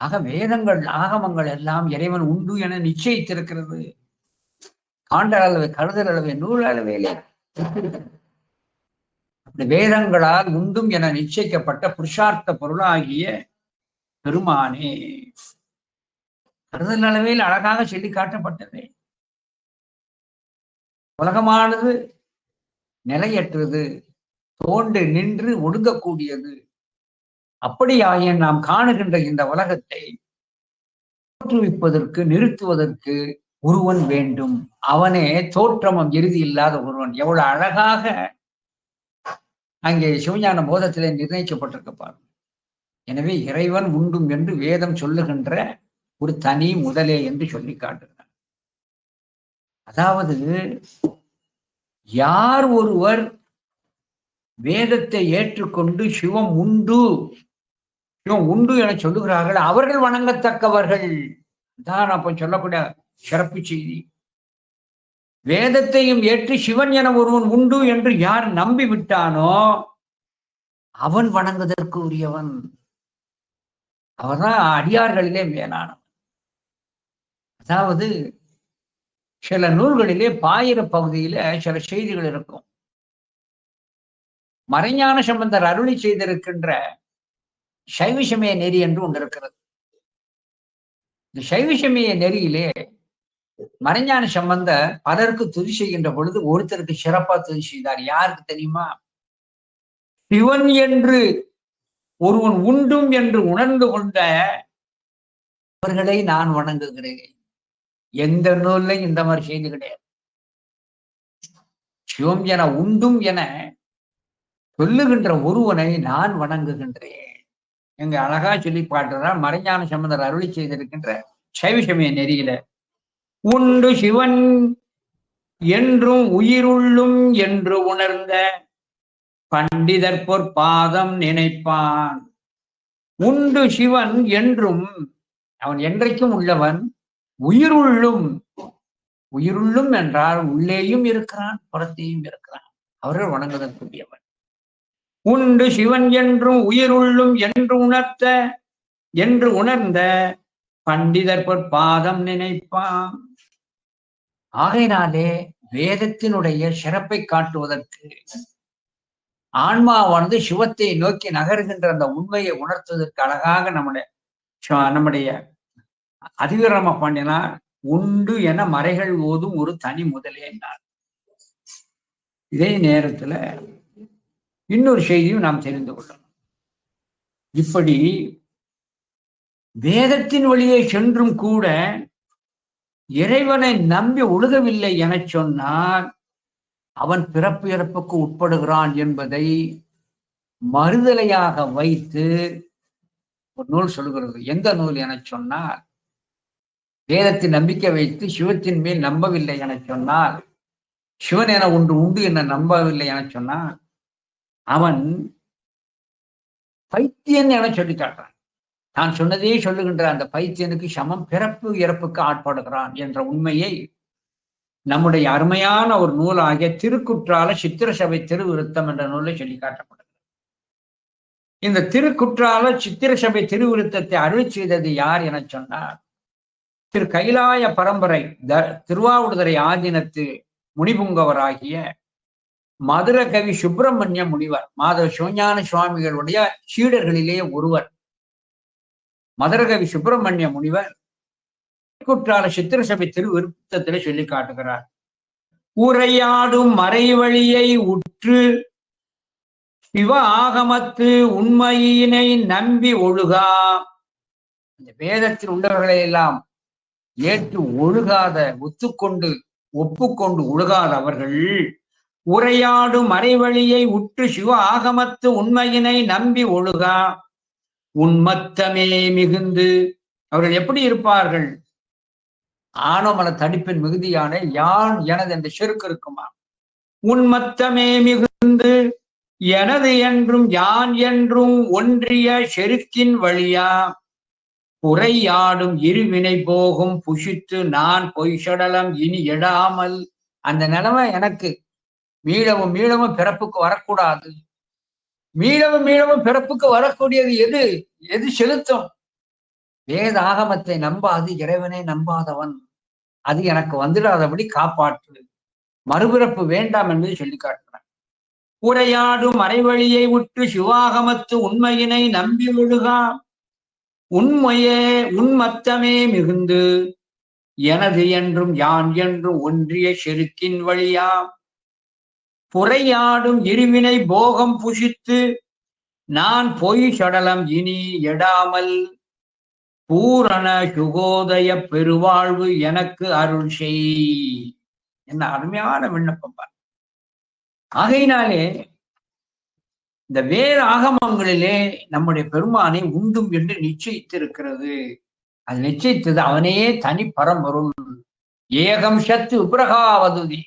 ஆக வேதங்கள், ஆகமங்கள் எல்லாம் இறைவன் உண்டு என நிச்சயித்திருக்கிறது. காண்டல் அளவை, கருதல் அளவை, நூல் அளவையிலே வேதங்களால் உண்டும் என நிச்சயிக்கப்பட்ட புருஷார்த்த பொருளாகிய பெருமானே. கருதல் அளவையில் அழகாக சொல்லி காட்டப்பட்டது. உலகமானது நிலையற்றது, தோன்று நின்று ஒடுங்கக்கூடியது. அப்படியாகிய நாம் காணுகின்ற இந்த உலகத்தை தோற்றுவிப்பதற்கு, நிறுத்துவதற்கு ஒருவன் வேண்டும். அவனே தோற்றமும் இறுதி இல்லாத ஒருவன். எவ்வளவு அழகாக அங்கே சிவஞான போதத்திலே நிர்ணயிக்கப்பட்டிருக்கப்பார். எனவே இறைவன் உண்டும் என்று வேதம் சொல்லுகின்ற ஒரு தனி முதலே என்று சொல்லி காட்டுகிறார். அதாவது யார் ஒருவர் வேதத்தை ஏற்றுக்கொண்டு சிவம் உண்டு என சொல்லுகிறார்கள் அவர்கள் வணங்கத்தக்கவர்கள் தான் அப்ப சொல்லக்கூடிய சிறப்பு செய்தி. வேதத்தையும் ஏற்று சிவன் என ஒருவன் உண்டு என்று யார் நம்பி விட்டானோ அவன் வணங்குவதற்கு உரியவன். அவர்தான் அடியார்களிலே மேலானவன். அதாவது சில நூல்களிலே பாயிர பகுதியில சில செய்திகள் இருக்கும். மறைஞான சம்பந்தர் அருளி செய்திருக்கின்ற சைவ சமய நெறி என்று ஒன்று இருக்கிறது. இந்த சைவ சமய நெறியிலே மறைஞான சம்பந்தர் பலருக்கு துதி செய்கின்ற பொழுது ஒருத்தருக்கு சிறப்பா துதி செய்தார். யாருக்கு தெரியுமா? சிவன் என்று ஒருவன் உண்டும் என்று உணர்ந்து கொண்ட அவர்களை நான் வணங்குகிறேன். எந்த நூல்லையும் இந்த மாதிரி செய்தி கிடையாது. சிவம் என உண்டும் என சொல்லுகின்ற ஒருவனை நான் வணங்குகின்றேன். எங்க அழகா சொல்லி பாட்டுறார் மறைஞான சம்பந்தர் அருளி செய்திருக்கின்ற சைவ சமய நெறியில. உண்டு சிவன் என்றும் உயிருள்ளும் என்று உணர்ந்த பண்டிதர் பொற்பாதம் நினைப்பான். உண்டு சிவன் என்றும், அவன் என்றைக்கும் உள்ளவன், உயிருள்ளும், உயிருள்ளும் என்றால் உள்ளேயும் இருக்கிறான் புறத்தையும் இருக்கிறான், அவர்கள் வணங்குதற்குரியவன். உண்டு சிவன் என்றும் உயிருள்ளும் என்று உணர்ந்த பண்டிதர் பொற்பாதம் நினைப்பான். ஆகையினாலே வேதத்தினுடைய சிறப்பை காட்டுவதற்கு ஆன்மாவானது சிவத்தை நோக்கி நகர்கின்ற அந்த உண்மையை உணர்த்துவதற்கு அழகாக நம்முடைய அதிவீரம பாண்டியனார் உண்டு என மறைகள் ஓதும் ஒரு தனி முதலே என்றார். இதே நேரத்துல இன்னொரு செய்தியும் நாம் தெரிந்து கொள்ளணும். இப்படி வேதத்தின் வழியே சென்றும் கூட இறைவனை நம்பி ஒழுகவில்லை என சொன்னால் அவன் பிறப்பு இறப்புக்கு உட்படுகிறான் என்பதை மறுதலையாக வைத்து ஒரு நூல் சொல்கிறது. எந்த நூல் என சொன்னால், வேதத்தின் நம்பிக்கை வைத்து சிவத்தின் மேல் நம்பவில்லை என சொன்னால், சிவன் என ஒன்று உண்டு என நம்பவில்லை என சொன்னால் அவன் பைத்தியன் என சொல்லி காட்டுறான். நான் சொன்னதே சொல்லுகின்ற அந்த பைத்தியனுக்கு சமம் பிறப்பு இறப்புக்கு ஆட்படுகிறான் என்ற உண்மையை நம்முடைய அருமையான ஒரு நூலாகிய திருக்குற்றால சித்திர சபை திருவிருத்தம் என்ற நூலை சொல்லி காட்டப்படுகிறது. இந்த திருக்குற்றால சித்திர சபை திருவிருத்தத்தை அருளி செய்தது யார் என சொன்னார், திரு கைலாய பரம்பரை திருவாவூர்துறை ஆதீனத்து முனிபுங்கவராகிய மதுரகவி சுப்பிரமணிய முனிவர், மாதவ சிவஞான சுவாமிகளுடைய சீடர்களிலே ஒருவர். மதுரகவி சுப்பிரமணிய முனிவர் குற்றால சித்திரசபை திருவிருத்தத்திலே சொல்லி காட்டுகிறார். உரையாடும் மறைவழியை உற்று சிவ ஆகமத்து உண்மையினை நம்பி ஒழுகா. இந்த வேதத்தில் உள்ளவர்களை எல்லாம் ஏற்று ஒழுகாத, ஒப்புக்கொண்டு ஒழுகாத அவர்கள் உரையாடும் மறைவழியை உற்று சிவ ஆகமத்து உண்மையினை நம்பி ஒழுகா உண்மத்தமே மிகுந்து. அவர்கள் எப்படி இருப்பார்கள்? ஆணவமல தடிப்பின் மிகுதியான யான் எனது என்ற செருக்கு இருக்குமா? உண்மத்தமே மிகுந்து எனது என்றும் யான் என்றும் ஒன்றிய செருக்கின் வழியா புறையாடும் இருவினை போகும் புஷித்து நான் பொய் சடலம் இனி எடாமல். அந்த நிலைமை எனக்கு மீளவும் மீளவும் பிறப்புக்கு வரக்கூடாது. மீளவும் பிறப்புக்கு வரக்கூடியது எது செலுத்தும்? வேத ஆகமத்தை நம்பாது இறைவனை நம்பாதவன். அது எனக்கு வந்துடாதபடி காப்பாற்று, மறுபிறப்பு வேண்டாம் என்பதை சொல்லி காட்டுறான். உரையாடும் மறைவழியை உற்று சிவாகமத்து உண்மையினை நம்பி ஒழுகா உண்மத்தமே மிகுந்து எனது என்றும் யான் என்றும் ஒன்றிய செருக்கின் வழியா புறையாடும் இருவினை போகம் புஷித்து நான் பொய் சடலம் இனி எடாமல் பூரண சுகோதய பெருவாழ்வு எனக்கு அருள் செய். என்ன அருமையான விண்ணப்பம். ஆகையினாலே இந்த வேத ஆகமங்களிலே நம்முடைய பெருமானை உண்டும் என்று நிச்சயித்திருக்கிறது. அது நிச்சயித்தது அவனே தனி பரம்பொருள். ஏகம் சத்து விப்ரகாவதுதி.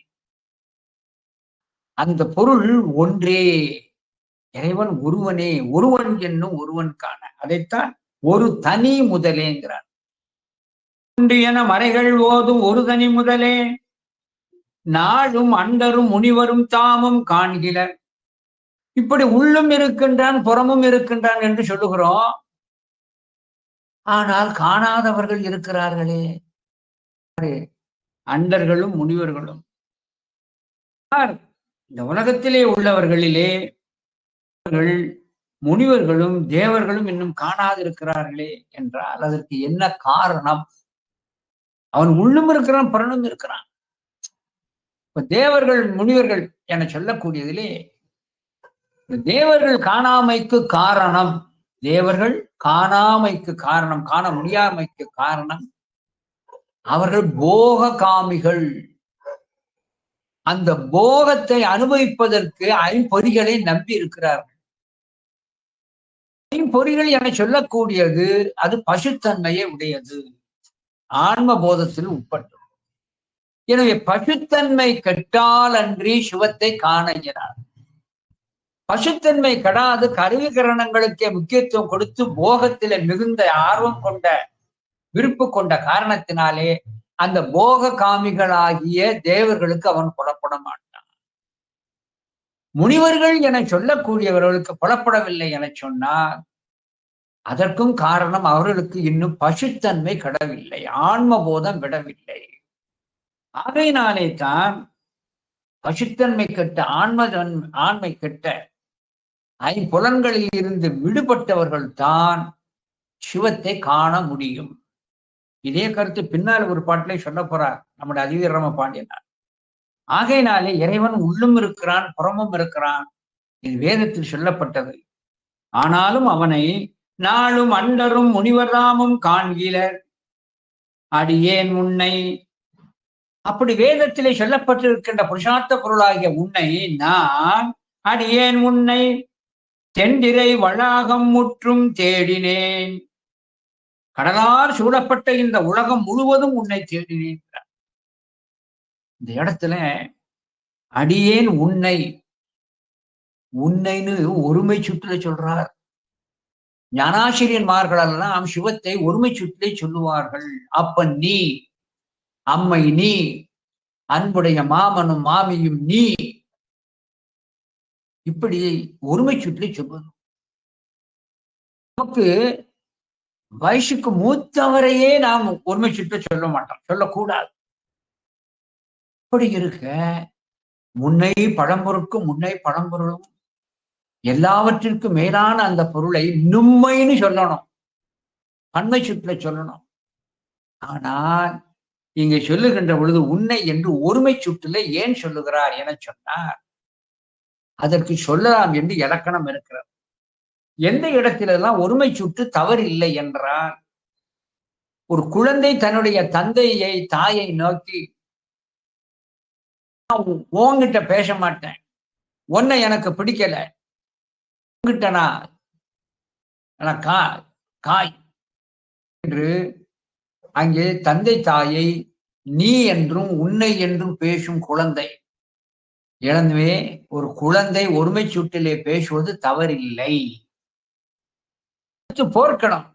அந்த பொருள் ஒன்றே, இறைவன் ஒருவனே, ஒருவன் என்னும் ஒருவன் காண. அதைத்தான் ஒரு தனி முதலேங்கிறார். ஒன்று என மறைகள் ஓதும் ஒரு தனி முதலே, நாளும் அண்டரும் முனிவரும் தாமும் காண்கிலர். இப்படி உள்ளும் இருக்கின்றான் புறமும் இருக்கின்றான் என்று சொல்லுகிறோம். ஆனால் காணாதவர்கள் இருக்கிறார்களே, அண்டர்களும் முனிவர்களும். இந்த உலகத்திலே உள்ளவர்களிலே முனிவர்களும் தேவர்களும் இன்னும் காணாதிருக்கிறார்களே என்றால் அதற்கு என்ன காரணம்? அவன் உள்ளும் இருக்கிறான் புறனும் இருக்கிறான். இப்ப தேவர்கள் முனிவர்கள் என சொல்லக்கூடியதிலே தேவர்கள் காணாமைக்கு காரணம், தேவர்கள் காணாமைக்கு காரணம், காண முடியாமைக்கு காரணம், அவர்கள் போக காமிகள். அந்த போகத்தை அனுபவிப்பதற்கு ஐம்பொறிகளை நம்பி இருக்கிறார்கள். ஐம்பொறிகள் என சொல்லக்கூடியது அது பசுத்தன்மையை உடையது, ஆன்ம போதத்தில் உட்பட்டது. எனவே பசுத்தன்மை கெட்டால் அன்றி சிவத்தை காண இயலாது. பசுத்தன்மை கெடாது கருவிகரணங்களுக்கே முக்கியத்துவம் கொடுத்து போகத்தில மிகுந்த ஆர்வம் கொண்ட விருப்பு கொண்ட காரணத்தினாலே அந்த போக காமிகளாகிய தேவர்களுக்கு அவன் புலப்பட மாட்டான். முனிவர்கள் என சொல்லக்கூடியவர்களுக்கு புலப்படவில்லை என சொன்னால் அதற்கும் காரணம் அவர்களுக்கு இன்னும் பசுத்தன்மை கெடவில்லை, ஆன்ம போதம் விடவில்லை. ஆகையினாலே தான் பசுத்தன்மை கெட்ட ஆண்மை கெட்ட ஐம்புலன்களில் இருந்து விடுபட்டவர்கள் தான் சிவத்தை காண முடியும். இதே கருத்து பின்னால் ஒரு பாட்டிலே சொல்ல போறார் நம்முடைய அதிவீரம பாண்டியனார். ஆகையினாலே இறைவன் உள்ளும் இருக்கிறான் புறமும் இருக்கிறான், இது வேதத்தில் சொல்லப்பட்டது. ஆனாலும் அவனை நாளும் அண்டரும் முனிவர்தாமும் காண்கிலர் அடியேன் உன்னை. அப்படி வேதத்திலே சொல்லப்பட்டிருக்கின்ற புருஷார்த்த பொருளாகிய உன்னை நான் அடியேன் உன்னை தென்திரை வளாகம் முற்றும் தேடினேன். கடலால் சூழப்பட்ட இந்த உலகம் முழுவதும் உன்னை தேடினேன். இந்த இடத்துல அடியேன் உன்னை, உன்னைன்னு ஒருமை சுற்றுல சொல்றார். ஞானாசிரியன்மார்கள் எல்லாம் சிவத்தை ஒருமை சுற்றிலே சொல்லுவார்கள். அப்பன் நீ, அம்மை நீ, அன்புடைய மாமனும் மாமியும் நீ, இப்படி ஒருமை சுற்றி சொல்வது. நமக்கு வயசுக்கு மூத்தவரையே நாம் ஒருமை சுற்ற சொல்ல மாட்டோம், சொல்லக்கூடாது. இப்படி இருக்க முன்னை பழம்பொருட்கும் முன்னை பழம்பொருளும் எல்லாவற்றிற்கும் மேலான அந்த பொருளை நும்மைன்னு சொல்லணும், பன்மை சுற்ற சொல்லணும். ஆனால் இங்கே சொல்லுகின்ற பொழுது உன்னை என்று ஒருமை சுற்றில ஏன் சொல்லுகிறார் என சொன்னார். அதற்கு சொல்லலாம் என்று இலக்கணம் இருக்கிறது. எந்த இடத்திலெல்லாம் ஒருமை சுற்று தவறு இல்லை என்றால், ஒரு குழந்தை தன்னுடைய தந்தையை தாயை நோக்கி உன்கிட்ட பேச மாட்டேன், உன்னை எனக்கு பிடிக்கல, உன்கிட்டனா காய் என்று அங்கே தந்தை தாயை நீ என்றும் உன்னை என்றும் பேசும் குழந்தை. எனவே ஒரு குழந்தை ஒருமை சுற்றிலே பேசுவது தவறில்லை. போர்க்களம்,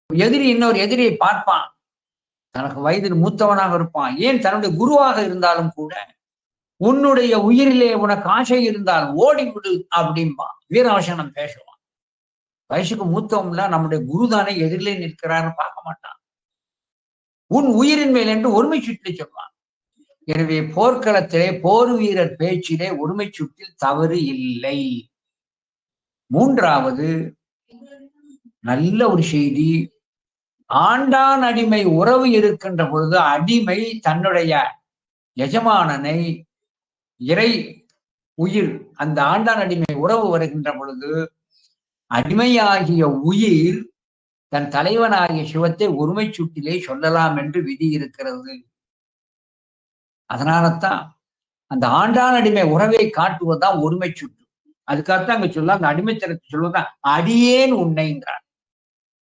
எதிரி இன்னொரு எதிரியை பார்ப்பான், தனக்கு வயதில் மூத்தவனாக இருப்பான், ஏன் தன்னுடைய குருவாக இருந்தாலும் கூட, உன்னுடைய உயிரிலே உனக்கு ஆசை இருந்தால் ஓடிவிடு அப்படிம்பான், வீராவசனம் பேசுவான். வயசுக்கு மூத்தவன்ல நம்முடைய குருதானே எதிரிலே நிற்கிறான்னு பார்க்க மாட்டான், உன் உயிரின் மேல் என்று ஒருமை சுற்றி சொல்வான். எனவே போர்க்களத்திலே போர் வீரர் பேச்சிலே ஒருமை சுற்றில் தவறு இல்லை. மூன்றாவது நல்ல ஒரு செய்தி, ஆண்டான் அடிமை உறவு இருக்கின்ற பொழுது அடிமை தன்னுடைய எஜமானனை இறை உயிர் அந்த ஆண்டான் அடிமை உறவு வருகின்ற பொழுது அடிமையாகிய உயிர் தன் தலைவனாகிய சிவத்தை ஒருமை சுட்டிலே சொல்லலாம் என்று விதி இருக்கிறது. அதனால்தான் அந்த ஆண்டான் அடிமை உறவை காட்டுவதுதான் ஒருமை சுட்டு. அதுக்காகத்தான் அங்க சொல்ல அந்த அடிமைத்தனத்தை சொல்லுதான் அடியேன் உன்னைன்றார்.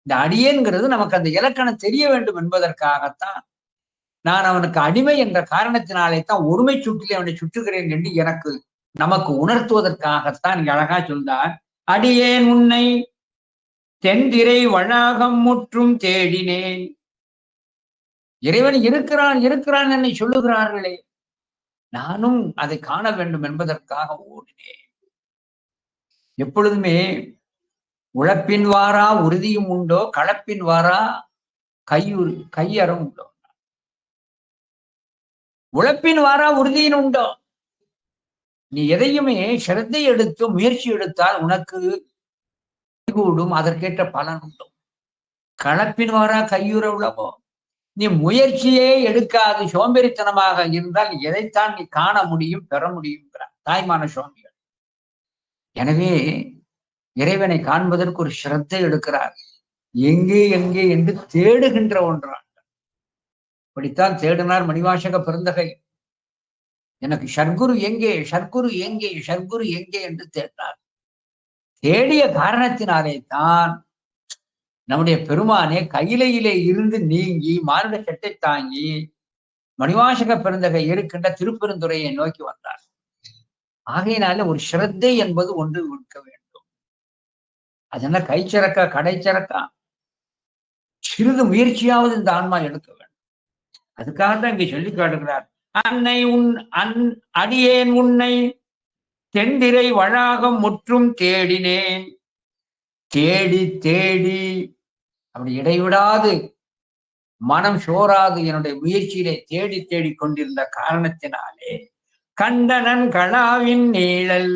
இந்த அடியேன்கிறது நமக்கு அந்த இலக்கணம் தெரிய வேண்டும் என்பதற்காகத்தான் நான் அவனுக்கு அடிமை என்ற காரணத்தினாலே தான் ஒருமை சுற்றிலே அவனை சுற்றுகிறேன் என்று எனக்கு நமக்கு உணர்த்துவதற்காகத்தான் இங்க அழகா சொல்றார். அடியேன் உன்னை தென்திரை வளாகம் முற்றும் தேடினேன். இறைவன் இருக்கிறான் இருக்கிறான் என்னை சொல்லுகிறார்களே, நானும் அதை காண வேண்டும் என்பதற்காக ஓடினேன். எப்பொழுதுமே உழைப்பின் வாரா உறுதியும் உண்டோ, களப்பின் வாரா கையறம் உண்டோ. உழைப்பின் வாரா உறுதியின் உண்டோ. நீ எதையுமே சிரத்தை எடுத்து முயற்சி எடுத்தால் உனக்கு கூடும், அதற்கேற்ற பலன் உண்டும். களப்பின் வாரா கையுற உழவோ. நீ முயற்சியே எடுக்காது சோம்பேறித்தனமாக இருந்தால் எதைத்தான் நீ காண முடியும் பெற முடியும் தாய்மான சுவாமிகள். எனவே இறைவனை காண்பதற்கு ஒரு சிரத்தை எடுக்கிறார். எங்கே எங்கே என்று தேடுகின்ற ஒன்றான். அப்படித்தான் தேடினார் மணிவாசக பெருந்தகை. எனக்கு ஷர்குரு எங்கே ஷர்குரு எங்கே ஷர்குரு எங்கே என்று தேடினார். தேடிய காரணத்தினாலே தான் நம்முடைய பெருமானே கையிலையிலே இருந்து நீங்கி மானுட சட்டை தாங்கி மணிவாசக பெருந்தகை இருக்கின்ற திருப்பெருந்துறையை நோக்கி வந்தார். ஆகையினால ஒரு சிரத்தை என்பது ஒன்று இருக்க வேண்டும். அது என்ன கைச்சரக்கா கடைச்சரக்கா? சிறிது முயற்சியாவது இந்த ஆன்மா எடுக்க வேண்டும். அதுக்காகத்தான் இங்க சொல்லி காட்டுகிறார். அன்னை அடியேன் உன்னை தென்திரை வளாகம் முற்றும் தேடினேன். தேடி தேடி அப்படி இடைவிடாது மனம் சோராது என்னுடைய முயற்சியிலே தேடி தேடி கொண்டிருந்த காரணத்தினாலே கண்டனன் கலாவின் நீழல்,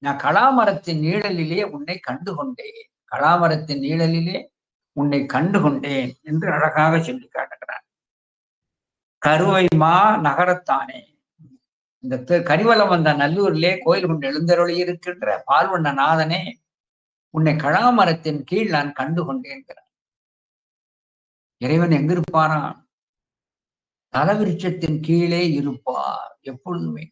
நான் கலாமரத்தின் நீழலிலே உன்னை கண்டுகொண்டேன், கலாமரத்தின் நீழலிலே உன்னை கண்டுகொண்டேன் என்று அழகாக சொல்லி காட்டுகிறார். கருவை மா நகரத்தானே, இந்த கரிவலம் வந்த நல்லூரிலே கோயில் கொண்டு எழுந்தருளி இருக்கின்ற பால்வண்ண நாதனே, உன்னை கலாமரத்தின் கீழ் நான் கண்டு கொண்டேன்கிறார். இறைவன் எங்கிருப்பானா? தலவிருட்சத்தின் கீழே இருப்பார் எப்பொழுதுமே.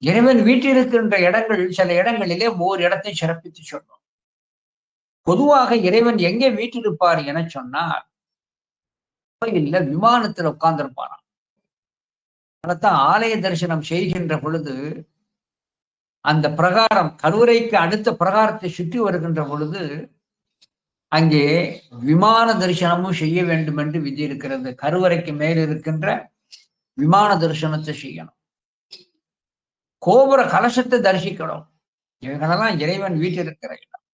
இறைவன் வீட்டிருக்கின்ற இடங்கள் சில இடங்களிலே ஓர் இடத்தை சிறப்பித்து சொன்னோம். பொதுவாக இறைவன் எங்கே வீட்டிருப்பார் என சொன்னார், இல்ல விமானத்தில் உட்கார்ந்திருப்பாராம். அதத்தான் ஆலய தரிசனம் செய்கின்ற பொழுது அந்த பிரகாரம் கருவறைக்கு அடுத்த பிரகாரத்தை சுற்றி வருகின்ற பொழுது அங்கே விமான தரிசனமும் செய்ய வேண்டும் என்று விதி இருக்கிறது. கருவறைக்கு மேல் இருக்கின்ற விமான தரிசனத்தை செய்யணும், கோபுர கலசத்தை தரிசிக்கணும். இவைகளெல்லாம் இறைவன் வீட்டிருக்கிற இடம்.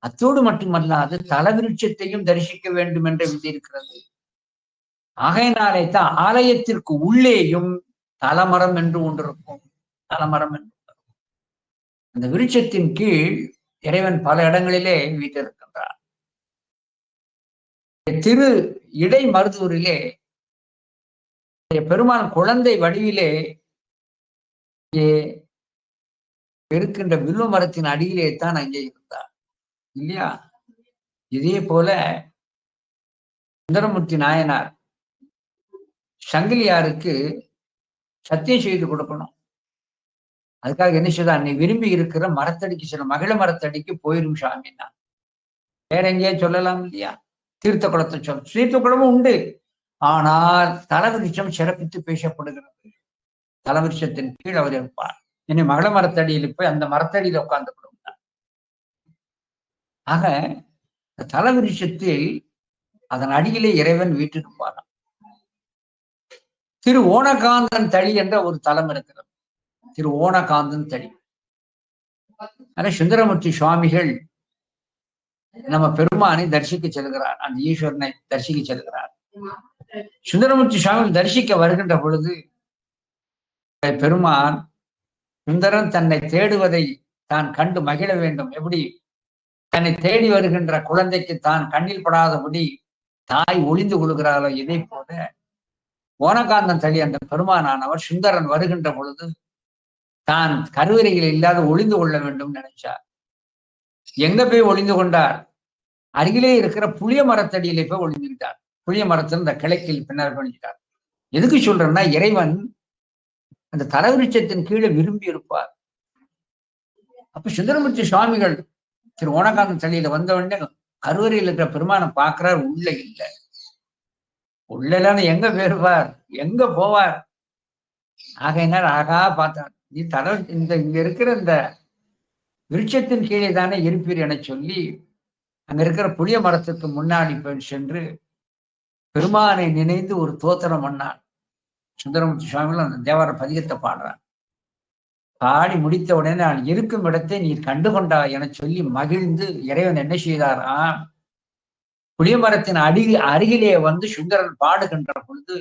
அத்தோடு மட்டுமல்லாது தலவிருட்சத்தையும் தரிசிக்க வேண்டும் என்ற விதி இருக்கிறது. ஆகையினாலே தான் ஆலயத்திற்கு உள்ளேயும் தலமரம் என்று ஒன்று இருக்கும். தலமரம் என்று அந்த விருட்சத்தின் கீழ் இறைவன் பல இடங்களிலே வீட்டிருக்கின்றார். திரு இடை மருதூரிலே பெருமான் குழந்தை வடிவிலே இருக்கின்ற வில்வ மரத்தின் அடியிலே தான் அங்கே இருந்தார் இல்லையா? இதே போல சுந்தரமூர்த்தி நாயனார் சங்கிலியாருக்கு சத்தியம் செய்து கொடுக்கணும். அதுக்காக என்ன செய்தார், நீ விரும்பி இருக்கிற மரத்தடிக்கு சில மகிழ மரத்தடிக்கு போயிரும் சாமின்னா. வேற எங்கேயே சொல்லலாம் இல்லையா? தீர்த்த குளத்தை சொல்ல, தீர்த்த குளமும் உண்டு. ஆனால் தலவிருட்சம் சிறப்பித்து பேசப்படுகிறது. தலவிருட்சத்தின் கீழ் அவர் இருப்பார். என்னை மகிழ மரத்தடியில் போய் அந்த மரத்தடியில உட்கார்ந்து கொடுத்தார். ஆக தலவிருட்சத்தில் அதன் அடியிலே இறைவன் வீட்டிருப்பாராம். திரு ஓணகாந்தன் தளி என்ற ஒரு தலம் இருக்கிறது. திரு ஓணகாந்தன் தளி. ஆனா சுந்தரமூர்த்தி சுவாமிகள் நம்ம பெருமானை தரிசிக்க செல்கிறார், அந்த ஈஸ்வரனை தரிசிக்க செல்கிறார். சுந்தரமூர்த்தி சுவாமிகள் தரிசிக்க வருகின்ற பொழுது பெருமான் சுந்தரன் தன்னை தேடுவதை தான் கண்டு மகிழ வேண்டும். எப்படி தன்னை தேடி வருகின்ற குழந்தைக்கு தான் கண்ணில் படாதபடி தாய் ஒளிந்து கொள்கிறாரோ, இதை போல ஓணகாந்தன் தளி அந்த பெருமானானவர் சுந்தரன் வருகின்ற பொழுது தான் கருவறையில் இல்லாத ஒளிந்து கொள்ள வேண்டும் நினைச்சார். எங்க போய் ஒளிந்து கொண்டார்? அருகிலே இருக்கிற புளிய மரத்தடியிலே போய் ஒளிந்துக்கிட்டார். புளிய மரத்தில் இந்த கிளைக்கில் பின்னர் ஒளிஞ்சிட்டார். எதுக்கு சொல்றேன்னா, இறைவன் அந்த தலவிருட்சத்தின் கீழே விரும்பி இருப்பார். அப்ப சுந்தரமூர்த்தி சுவாமிகள் திரு ஓணகாந்தன் தலையில வந்த உடனே கருவறையில் இருக்கிற பெருமானை பார்க்கிறார், உள்ள இல்லை. உள்ளதான எங்க போயிருவார், எங்க போவார்? ஆகையினால் ஆகா பார்த்தார், நீ இங்க இருக்கிற இந்த விருட்சத்தின் கீழே தானே இருப்பீர் என சொல்லி அங்க இருக்கிற புளிய மரத்துக்கு முன்னாடி போய் சென்று பெருமானை நினைந்து ஒரு தோத்திரம் பண்ணார். சுந்தரமூர்த்தி சுவாமிகள் அந்த தேவார பதிகத்தை பாடுறார். பாடி முடித்த உடனே நான் இருக்கும் இடத்தை நீ கண்டுகொண்டா என சொல்லி மகிழ்ந்து இறைவன் என்ன செய்தாரா, புளியமரத்தின் அருகிலே வந்து சுந்தரன் பாடுகின்ற பொழுது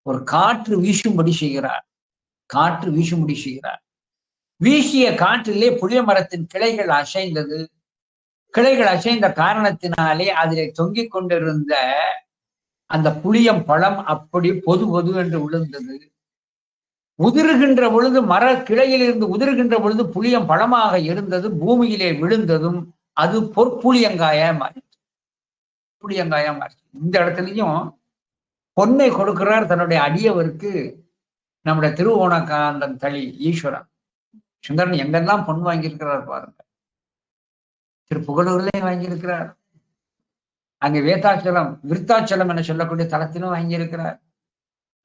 ஒரு காற்று வீசும்படி செய்கிறார். காற்று வீசும்படி செய்கிறார். வீசிய காற்றிலே புளிய மரத்தின் கிளைகள் அசைந்தது. கிளைகள் அசைந்த காரணத்தினாலே அதிலே தொங்கிக் கொண்டிருந்த அந்த புளியம் பழம் அப்படி பொது பொது என்று விழுந்தது. உதிர்கின்ற பொழுது மர கிளையிலிருந்து உதிர்கின்ற பொழுது புளியம் பழமாக இருந்தது. பூமியிலே விழுந்ததும் அது பொற்புளியங்காயா மாறி, புளியங்காயா மாறி. இந்த இடத்துலயும் பொன்னை கொடுக்கிறார் தன்னுடைய அடியவருக்கு நம்முடைய திருவோணகாந்தன் தளி ஈஸ்வரன். சுந்தரன் எங்கெல்லாம் பொன் வாங்கியிருக்கிறார் பாருங்க. திருப்புகலூர்லயும் வாங்கியிருக்கிறார், அங்கே வேதாச்சலம் விருத்தாச்சலம் என சொல்லக்கூடிய தலத்திலும் வாங்கியிருக்கிறார்.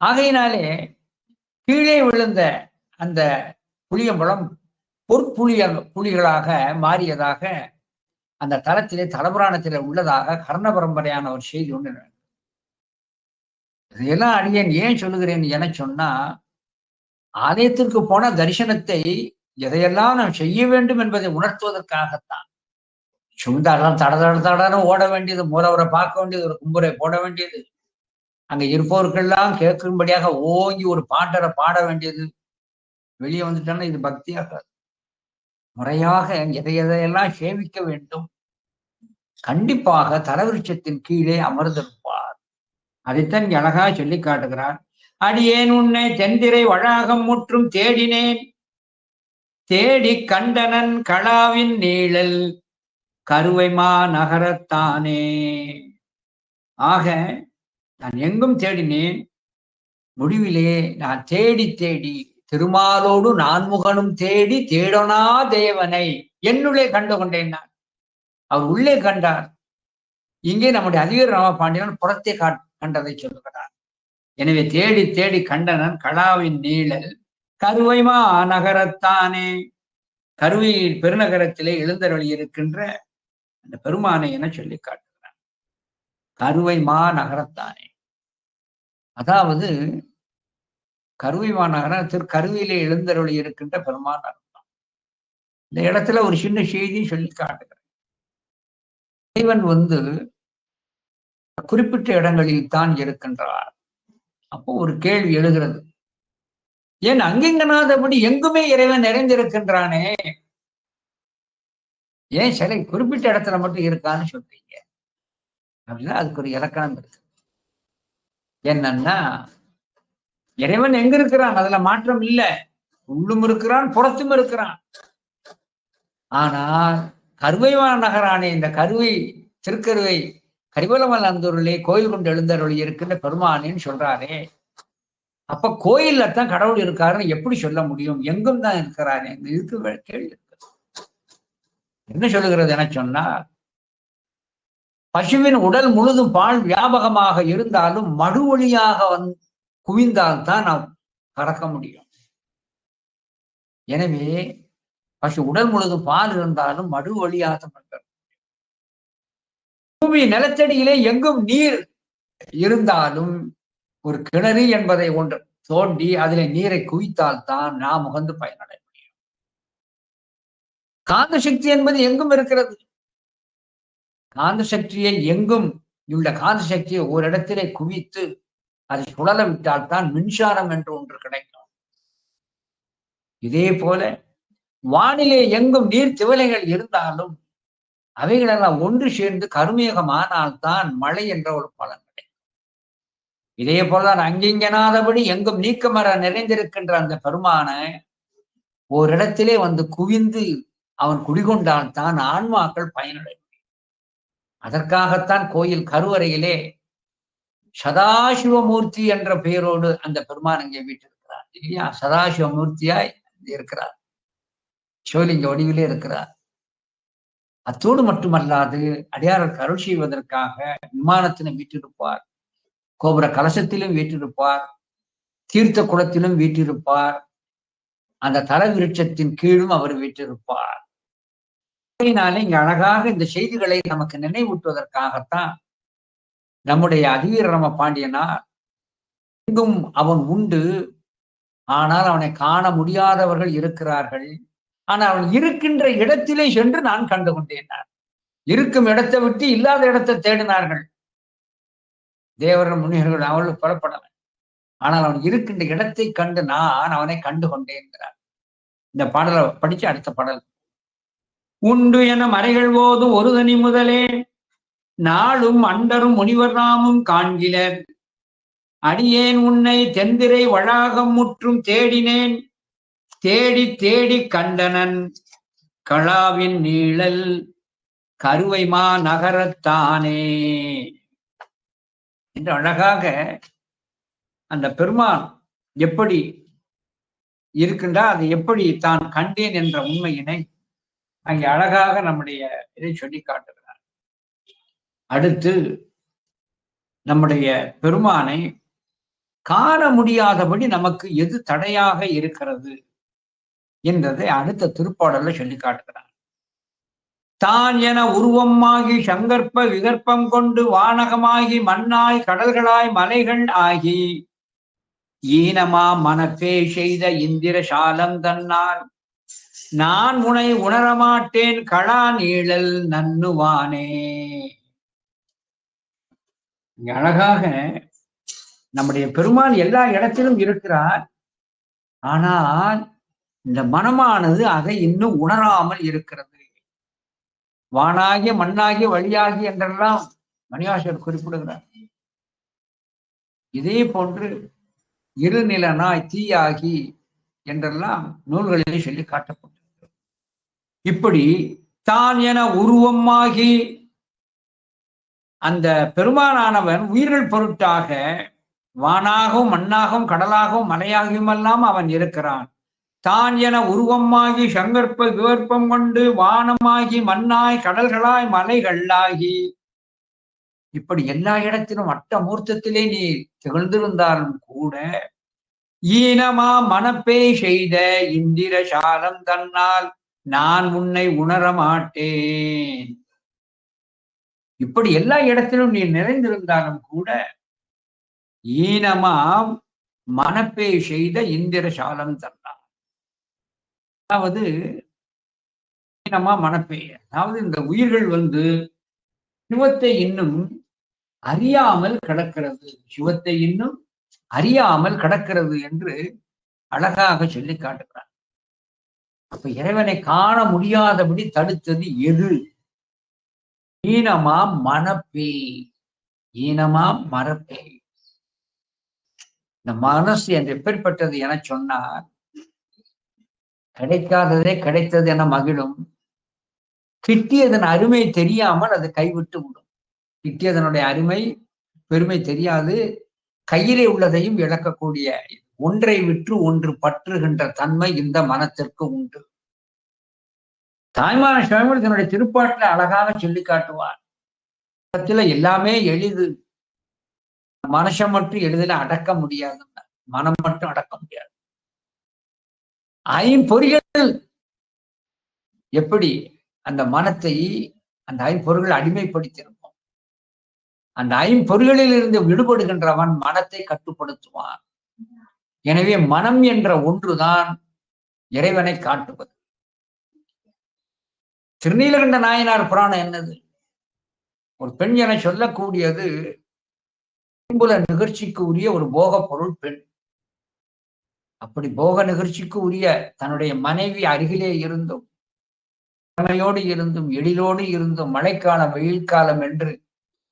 ஆகையினாலே கீழே விழுந்த அந்த புளியம்பழம் புலிகளாக மாறியதாக அந்த தலத்திலே தலபுராணத்திலே உள்ளதாக கர்ண பரம்பரையான ஒரு செய்தி ஒன்று. இதையெல்லாம் அடியேன் ஏன் சொல்லுகிறேன் என சொன்னா, ஆலயத்திற்கு போன தரிசனத்தை எதையெல்லாம் நாம் செய்ய வேண்டும் என்பதை உணர்த்துவதற்காகத்தான். சுந்தாரெல்லாம் தடன்னு ஓட வேண்டியது, மூலவரை பார்க்க வேண்டியது, ஒரு கும்புரை போட வேண்டியது, அங்க இருப்பவர்கள்லாம் கேட்கும்படியாக ஓங்கி ஒரு பாட்டரை பாட வேண்டியது. வெளியே வந்துட்டோன்னா இது பக்தியாகாது. முறையாக எதையெல்லாம் சேவிக்க வேண்டும். கண்டிப்பாக தலவிருட்சத்தின் கீழே அமர்ந்திருப்பார். அதைத்தான் அழகா சொல்லி காட்டுகிறார். அடியேன் உன்னை தென்திரை வழாகம் முற்றும் தேடினேன், தேடி கண்டனன் களாவின் நீழல் கருவைமா நகரத்தானே. ஆக நான் எங்கும் தேடினேன், முடிவிலே நான் தேடி தேடி திருமாலோடு நான்முகனும் தேடி தேடனா தேவனை என்னுள்ளே கண்டு கொண்டேன். நான் அவர் உள்ளே கண்டார். இங்கே நம்முடைய அதிவீர ராமபாண்டியன் புறத்தை கண்டதை சொல்லுகிறார். எனவே தேடி தேடி கண்டனன் களாவின் நீழல் கருவைமா நகரத்தானே. கருவை பெருநகரத்திலே எழுந்தருளி இருக்கின்ற அந்த பெருமானை என சொல்லி காட்டுகிறார். கருவை மா நகரத்தானே, அதாவது கருவை மாநகரம் திருக்கருவிலே எழுந்தருளி இருக்கின்ற பெருமான் அர்த்தம். இந்த இடத்துல ஒரு சின்ன செய்தி சொல்லி காட்டுகிறேன். இறைவன் குறிப்பிட்ட இடங்களில் தான் இருக்கின்றார். அப்போ ஒரு கேள்வி எழுகிறது, ஏன் அங்கிங்கனாதபடி எங்குமே இறைவன் நிறைந்திருக்கின்றானே, ஏன் சிலை குறிப்பிட்ட இடத்துல மட்டும் இருக்கான்னு சொல்றீங்க அப்படின்னா அதுக்கு ஒரு இலக்கணம் இருக்கு. என்னன்னா, இறைவன் எங்க இருக்கிறான் அதுல மாற்றம் இல்லை, உள்ளும் இருக்கிறான் புறத்தும் இருக்கிறான். ஆனால் கருவைவான நகரானே இந்த திருக்கருவை கரிவலமல் அந்தூரிலே கோயில் கொண்டு எழுந்தருளி இருக்கின்ற பெருமானேன்னு சொல்றாரே, அப்ப கோயில்ல தான் கடவுள் இருக்காருன்னு எப்படி சொல்ல முடியும்? எங்கும் தான் இருக்கிறாரு. இதுக்கு கேள்வி இருக்கு. என்ன சொல்லுகிறது என சொன்னா, பசுவின் உடல் முழுதும் பால் வியாபகமாக இருந்தாலும் மடு ஒளியாக குவிந்தால்தான் நாம் கறக்க முடியும். எனவே பசு உடல் முழுதும் பால் இருந்தாலும் மடு ஒளியாக பூமி நிலத்தடியிலே எங்கும் நீர் இருந்தாலும் ஒரு கிணறு என்பதை ஒன்று தோண்டி அதிலே நீரை குவித்தால் தான் நாம் உகந்து பயனடைய முடியும். காந்த சக்தி என்பது எங்கும் இருக்கிறது. காந்த சக்தியை எங்கும் உள்ள காந்த சக்தியை ஒரு இடத்திலே குவித்து அதை சுழல விட்டால் தான் மின்சாரம் என்று ஒன்று கிடைக்கும். இதே போல வானிலே எங்கும் நீர் திவலைகள் இருந்தாலும் அவைகளெல்லாம் ஒன்று சேர்ந்து கருமேகமானால்தான் மழை என்ற ஒரு பலன் கிடைக்கும். இதே போலதான் அங்கிங்கனாதபடி எங்கும் நீக்கமர நிறைந்திருக்கின்ற அந்த பெருமானை ஓரிடத்திலே குவிந்து அவன் குடிகொண்டால் தான் ஆன்மாக்கள் பயனடை. அதற்காகத்தான் கோயில் கருவறையிலே சதாசிவமூர்த்தி என்ற பெயரோடு அந்த பெருமான் இங்கே வீட்டிருக்கிறார் இல்லையா? சதாசிவமூர்த்தியாய் இருக்கிறார். சிவலிங்க வடிவிலே இருக்கிறார். அத்தோடு மட்டுமல்லாது அடியாருக்கு அருள் செய்வதற்காக விமானத்திலும் வீற்றிருப்பார், கோபுர கலசத்திலும் வீற்றிருப்பார், தீர்த்த குளத்திலும் வீற்றிருப்பார், அந்த தல விருட்சத்தின் கீழும் அவர் வீற்றிருப்பார். அதனால இங்க அழகாக இந்த செய்திகளை நமக்கு நினைவூட்டுவதற்காகத்தான் நம்முடைய அதிவீரராம பாண்டியனார் எங்கும் அவன் உண்டு, ஆனால் அவனை காண முடியாதவர்கள் இருக்கிறார்கள், ஆனால் அவன் இருக்கின்ற இடத்திலே சென்று நான் கண்டு கொண்டேனார். இருக்கும் இடத்தை விட்டு இல்லாத இடத்தை தேடினார்கள் தேவர்கள் முனிவர்கள், அவர்கள் புறப்படலை. ஆனால் அவன் இருக்கின்ற இடத்தை கண்டு நான் அவனை கண்டு கொண்டேன்கிறார். இந்த பாடலை படிச்சு அடுத்த பாடல். உண்டு என மறைகள் போது ஒரு தனி முதலே நாளும் அண்டரும் முனிவர் நாமும் காண்கிலர், அடியேன் உன்னை தென்திரை வளாகம் முற்றும் தேடினேன், தேடி தேடி கண்டனன் களாவின் நீழல் கருவைமா நகரத்தானே என்று அழகாக அந்த பெருமான் எப்படி இருக்கின்றார், அதை எப்படி தான் கண்டேன் என்ற உண்மையினை அங்கே அழகாக நம்முடைய இதை சொல்லி காட்டுகிறார். அடுத்து நம்முடைய பெருமானை காண முடியாதபடி நமக்கு எது தடையாக இருக்கிறது என்றதை அடுத்த திருப்பாடல்ல சொல்லி காட்டுகிறார். தான் என உருவமாகி சங்கற்ப விகற்பம் கொண்டு வானகமாகி மண்ணாய் கடல்களாய் மலைகள் ஆகி ஈனமா மனப்பே செய்த இந்திர சாலம் தன்னால் நான் உனை உணரமாட்டேன் களா நீழல் நன்னுவானே. இங்க அழகாக நம்முடைய பெருமான் எல்லா இடத்திலும் இருக்கிறார், ஆனால் இந்த மனமானது அதை இன்னும் உணராமல் இருக்கிறது. வானாகிய மண்ணாகிய வழியாகி என்றெல்லாம் மணிவாசகர் குறிப்பிடுகிறார். இதே போன்று இருநிலனாய் தீயாகி என்றெல்லாம் நூல்களிலே சொல்லி காட்டப்பட்டது. இப்படி தான் என உருவமாகி அந்த பெருமானானவன் உயிர்கள் பொருட்டாக வானாகவும் மண்ணாகவும் கடலாகவும் மலையாகவும் எல்லாம் அவன் இருக்கிறான். தான் என உருவமாகி சங்கற்ப விவற்பம் கொண்டு வானமாகி மண்ணாய் கடல்களாய் மலைகளாகி இப்படி எல்லா இடத்திலும் அட்டமூர்த்தத்திலே நீ திகழ்ந்திருந்தாலும் கூட ஈனமா மனப்பே செய்த இந்திர சாலம் தன்னால் நான் உன்னை உணர மாட்டேன். இப்படி எல்லா இடத்திலும் நீ நிறைந்திருந்தாலும் கூட ஈனமாம் மனப்பே செய்த இந்திர சாலம் தன்னால், அதாவது ஈனமா மனப்பே, அதாவது இந்த உயிர்கள் சிவத்தை இன்னும் அறியாமல் கிடக்கிறது, சிவத்தை இன்னும் அறியாமல் கிடக்கிறது என்று அழகாக சொல்லி காட்டுகிறார். அப்ப இறைவனை காண முடியாதபடி தடுத்தது எது? ஈனமா மனப்பே, ஈனமா மரப்பே. இந்த மனசு என்று எப்பேற்பட்டது என சொன்னார், கிடைக்காததே கிடைத்தது என மகிழும், கிட்டியதன் அருமை தெரியாமல் அது கைவிட்டு விடும். கிட்டியதனுடைய அருமை பெருமை தெரியாது, கையிலே உள்ளதையும் இழக்கக்கூடிய ஒன்றை விற்று ஒன்று பற்றுகின்ற தன்மை இந்த மனத்திற்கு உண்டு. தாய்மான சுவாமிகள் தன்னுடைய திருப்பாட்டில அழகாக சொல்லி காட்டுவார். எல்லாமே எளிது, மனுஷன் மட்டும் எளிதில் அடக்க முடியாது, மனம் மட்டும் அடக்க முடியாது. ஐம்பொறிகள் எப்படி அந்த மனத்தை அந்த ஐம்பொறிகள் அடிமைப்படுத்தியிருக்கும், அந்த ஐம்பொறிகளில் இருந்து விடுபடுகின்றவன் மனத்தை கட்டுப்படுத்துவான். எனவே மனம் என்ற ஒன்றுதான் இறைவனை காட்டுவது. திருநீலகண்ட நாயனார் புராணம் என்னது? ஒரு பெண் என சொல்லக்கூடியது ஐம்புல நிகழ்ச்சிக்கு உரிய ஒரு போக பொருள் பெண். அப்படி போக நிகழ்ச்சிக்கு உரிய தன்னுடைய மனைவி அருகிலே இருந்தும், திறமையோடு இருந்தும், எழிலோடு இருந்தும், மழைக்காலம் வெயில் காலம் என்று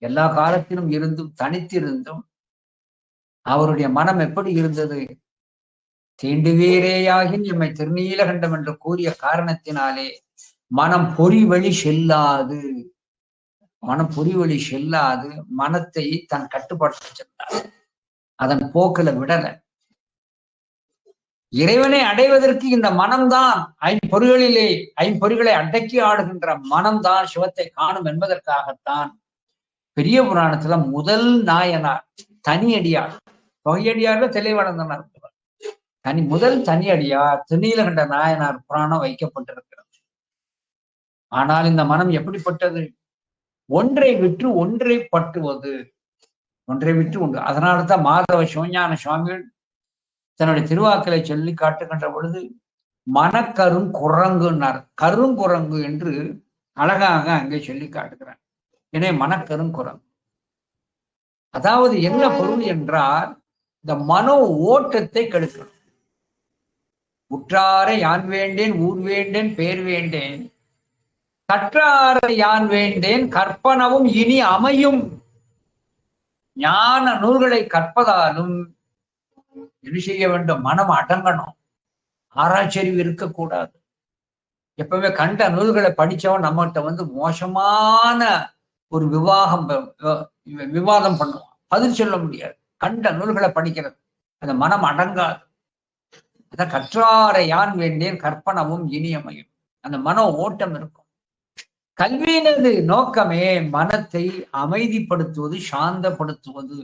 எல்லா காலத்திலும் இருந்தும் தனித்திருந்தும் அவருடைய மனம் எப்படி இருந்தது? தீண்டுவீரேயாகின் எம்மை திருநீலகண்டம் என்று கூறிய காரணத்தினாலே மனம் பொறிவழி செல்லாது, மனம் பொறிவழி செல்லாது மனத்தை தன் கட்டுப்பாட்டு வச்சிருந்தார். அதன் போக்குல விடல. இறைவனை அடைவதற்கு இந்த மனம்தான் ஐம்பொறிகளை அடக்கி ஆடுகின்ற மனம்தான் சிவத்தை காணும் என்பதற்காகத்தான் பெரிய புராணத்துல முதல் நாயனார் தனியடியார், தொகையடியார்ல தெளிவளர்ந்தனர் முதல் தனியடியார் திருநீலகண்ட நாயனார் புராணம் வைக்கப்பட்டிருக்கிறது. ஆனால் இந்த மனம் எப்படிப்பட்டது? ஒன்றை விற்று ஒன்றை பற்றுவது, ஒன்றை விற்று ஒன்று. அதனால்தான் மாதவ சிவஞான சுவாமிகள் தன்னுடைய திருவாக்களை சொல்லி காட்டுகின்ற பொழுது மனக்கருங்குரங்குன்னார். கருங்குரங்கு என்று அழகாக அங்கே சொல்லி காட்டுகிறார். எனவே மனக்கருங்குரங்கு, அதாவது என்ன பொருள் என்றால் இந்த மனோ ஓட்டத்தை கெடுக்கணும். உற்றாரை யான் வேண்டேன், ஊர் வேண்டேன், பேர் வேண்டேன், கற்றாரை யான் வேண்டேன், கற்பனவும் இனி அமையும். ஞான நூல்களை கற்பதாலும் என்ன செய்ய வேண்டும்? மனம் அடங்கணும். ஆராய்ச்சறிவு இருக்கக்கூடாது. எப்பவுமே கண்ட நூல்களை படிச்சவன் நம்மகிட்ட மோசமான ஒரு விவாதம் பண்ணுவான், பதில் சொல்ல முடியாது. கண்ட நூல்களை படிக்கிறது அந்த மனம் அடங்காது. அதான் கற்றாரை யான் வேண்டேன், கற்பனவும் இனியமையும். அந்த மன ஓட்டம் இருக்கும். கல்வியினது நோக்கமே மனத்தை அமைதிப்படுத்துவது, சாந்தப்படுத்துவது.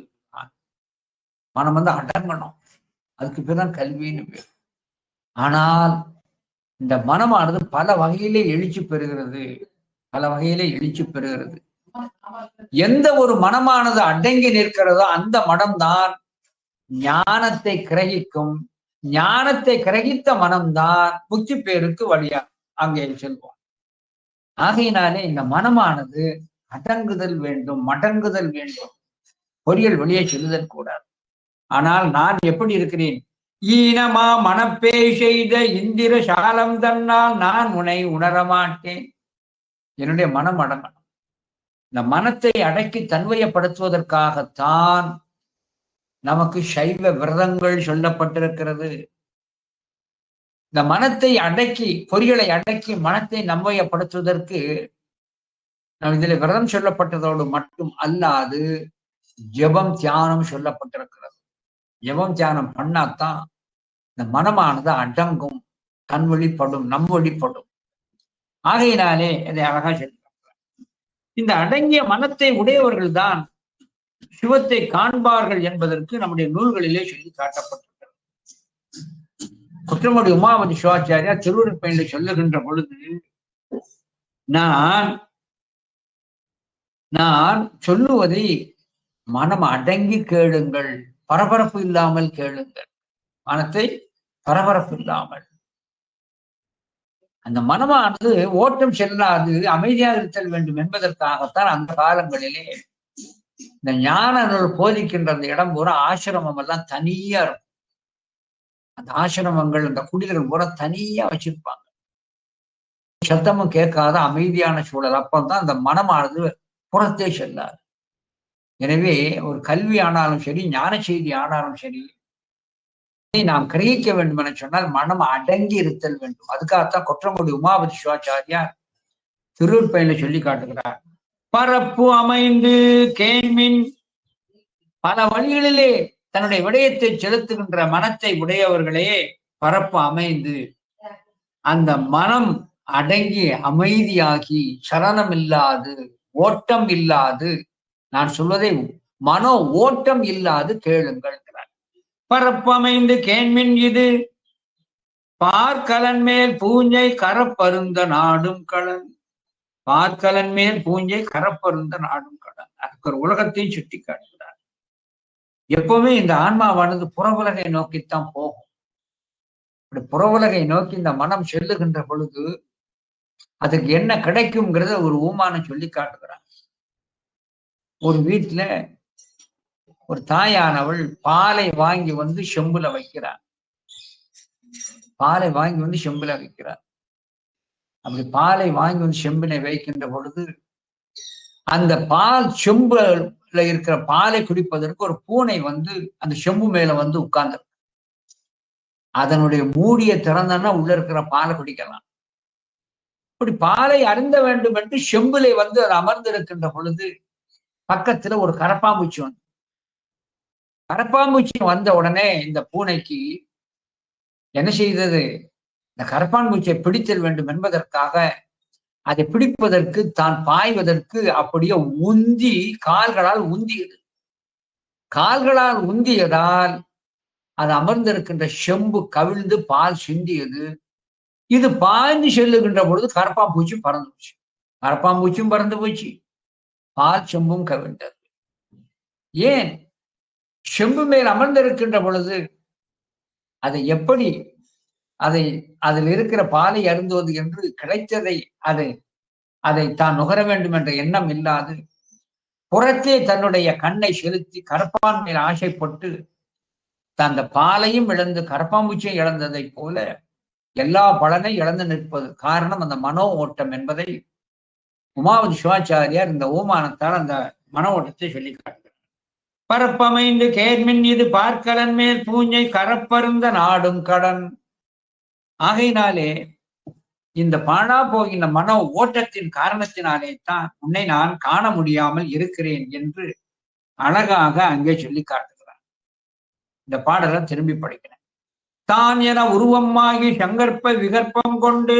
மனம் அடங்கணும். அதுக்கு பேர்தான் கல்வின்னு பேர். ஆனால் இந்த மனமானது பல வகையிலே எழுச்சி பெறுகிறது, பல வகையிலே எழுச்சி பெறுகிறது. எந்த ஒரு மனமானது அடங்கி நிற்கிறதோ அந்த மனம்தான் ஞானத்தை கிரகிக்கும். ஞானத்தை கிரகித்த மனம்தான் முக்தி பேருக்கு வழியா அங்கே செல்வோம். ஆகையினாலே இந்த மனமானது அடங்குதல் வேண்டும், மடங்குதல் வேண்டும். பொறியல் வெளியே செல்லுதல் கூடாது. ஆனால் நான் எப்படி இருக்கிறேன்? ஈனமா மனப்பே செய்த இந்திர சாலம் தன்னால் நான் உன்னை உணரமாட்டேன். என்னுடைய மனம் அடங்கணும். இந்த மனத்தை அடக்கி தன்வயப்படுத்துவதற்காகத்தான் நமக்கு சைவ விரதங்கள் சொல்லப்பட்டிருக்கிறது. இந்த மனத்தை அடக்கி, பொறிகளை அடக்கி மனத்தை நன்வயப்படுத்துவதற்கு இதுல விரதம் சொல்லப்பட்டதோடு மட்டும் அல்லாது ஜபம் தியானம் சொல்லப்பட்டிருக்கிறது. ஜபம் தியானம் பண்ணாதான் இந்த மனமானது அடங்கும், தன் வழிப்படும், நம் வழிப்படும். ஆகையினாலே இதை அழகா சொல்ல, இந்த அடங்கிய மனத்தை உடையவர்கள் தான் சிவத்தை காண்பார்கள் என்பதற்கு நம்முடைய நூல்களிலே சொல்லி காட்டப்பட்டிருக்கிறது. குற்றமுடி உமாபதி சிவாச்சாரியா திருவருட்பயனில் சொல்லுகின்ற பொழுது, நான் சொல்லுவதை மனம் அடங்கி கேளுங்கள், பரபரப்பு இல்லாமல் கேளுங்கள். மனத்தை பரபரப்பு இல்லாமல், அந்த மனமானது ஓட்டம் செல்லாது அமைதியாக இருத்தல் வேண்டும் என்பதற்காகத்தான் அந்த காலங்களிலே இந்த ஞான நூல் போதிக்கின்ற அந்த இடம் பூரா ஆசிரமம் எல்லாம் தனியா இருக்கும். அந்த ஆசிரமங்கள், அந்த குடில்கள் பூரா தனியா வச்சிருப்பாங்க. சத்தமும் கேட்காத அமைதியான சூழல். அப்பந்தான் அந்த மனமானது புறத்தே செல்லாது. எனவே ஒரு கல்வி ஆனாலும் சரி, ஞான செய்தி ஆனாலும் சரி, நாம் கிரகிக்க வேண்டும் என சொன்னால் மனம் அடங்கி இருத்தல் வேண்டும். அதுக்காகத்தான் குற்றங்குடி உமாபதி சிவாச்சாரியார் திருவருட்பயனில சொல்லி காட்டுகிறார். பரப்பு அமைந்து கேள்மின், பல வழிகளிலே தன்னுடைய விடயத்தை செலுத்துகின்ற மனத்தை உடையவர்களே பரப்பு அமைந்து, அந்த மனம் அடங்கி அமைதியாகி சலனம் இல்லாது, ஓட்டம் இல்லாது, நான் சொல்வதை மனோ ஓட்டம் இல்லாது கேளுங்கள். பரப்பமைந்து கேண்மின் இது பார்க்கலன் மேல் பூஞ்சை கரப்பருந்த நாடும் கலன். பார்க்கலன் மேல் பூஞ்சை கரப்பருந்த நாடும் கலன். அதுக்கு ஒரு உலகத்தையும் சுட்டி காட்டுகிறார். எப்பவுமே இந்த ஆன்மாவானது புற உலகை நோக்கித்தான் போகும். அப்படி புற உலகை நோக்கி இந்த மனம் செல்லுகின்ற பொழுது அதுக்கு என்ன கிடைக்கும்ங்கிறத ஒரு ஊமானம் சொல்லி காட்டுகிறார். ஒரு வீட்டுல ஒரு தாயானவள் பாலை வாங்கி செம்புல வைக்கிறார். பாலை வாங்கி செம்புல வைக்கிறார். அப்படி பாலை வாங்கி செம்பினை வைக்கின்ற பொழுது அந்த பால் செம்புல இருக்கிற பாலை குடிப்பதற்கு ஒரு பூனை அந்த செம்பு மேல உட்கார்ந்து, அதனுடைய மூடிய திறந்தன்னா உள்ள இருக்கிற பாலை குடிக்கலாம். இப்படி பாலை அருந்த வேண்டும் என்று செம்புலை அது அமர்ந்து இருக்கின்ற பொழுது பக்கத்துல ஒரு கரப்பாம்பூச்சி கரப்பாம்பூச்சி வந்த உடனே இந்த பூனைக்கு என்ன செய்தது? இந்த கரப்பான் பூச்சியை பிடித்தல் வேண்டும் என்பதற்காக அதை பிடிப்பதற்கு தான் பாய்வதற்கு அப்படியே உந்தி கால்களால் உந்தியது. கால்களால் உந்தியதால் அது அமர்ந்திருக்கின்ற செம்பு கவிழ்ந்து பால் சிந்தியது. இது பாய்ந்து செல்லுகின்ற பொழுது கரப்பாம்பூச்சி பறந்து போச்சு. கரப்பாம்பூச்சியும் பறந்து போச்சு, பால் செம்பும் கவிழ்ந்தது. ஏன்? செம்பு மேல் அமர்ந்திருக்கின்ற பொழுது அதை எப்படி அதில் இருக்கிற பாலை அருந்துவது என்று கிடைத்ததை அதை தான் நுகர வேண்டும் என்ற எண்ணம் இல்லாது புறத்தே தன்னுடைய கண்ணை செலுத்தி கரப்பான் மேல் ஆசைப்பட்டு அந்த பாலையும் இழந்து கரப்பாம்பூச்சியை இழந்ததை போல எல்லா பலனை இழந்து நிற்பது காரணம் அந்த மனோ ஓட்டம் என்பதை உமாவதி சிவாச்சாரியார் இந்த ஓமானத்தால் அந்த மன ஓட்டத்தை சொல்லி காட்டுகிறார். பரப்பமைந்து கேர்மின் இது பார்க்கலன் மேல் பூஞ்சை கரப்பருந்த நாடும் கடன். ஆகையினாலே இந்த பாழா போகின்ற மன ஓட்டத்தின் காரணத்தினாலே தான் உன்னை நான் காண முடியாமல் இருக்கிறேன் என்று அழகாக அங்கே சொல்லி காட்டுகிறார். இந்த பாடலை திரும்பி படிக்கிறேன். தான் என உருவமாகி சங்கற்ப விகற்பம் கொண்டு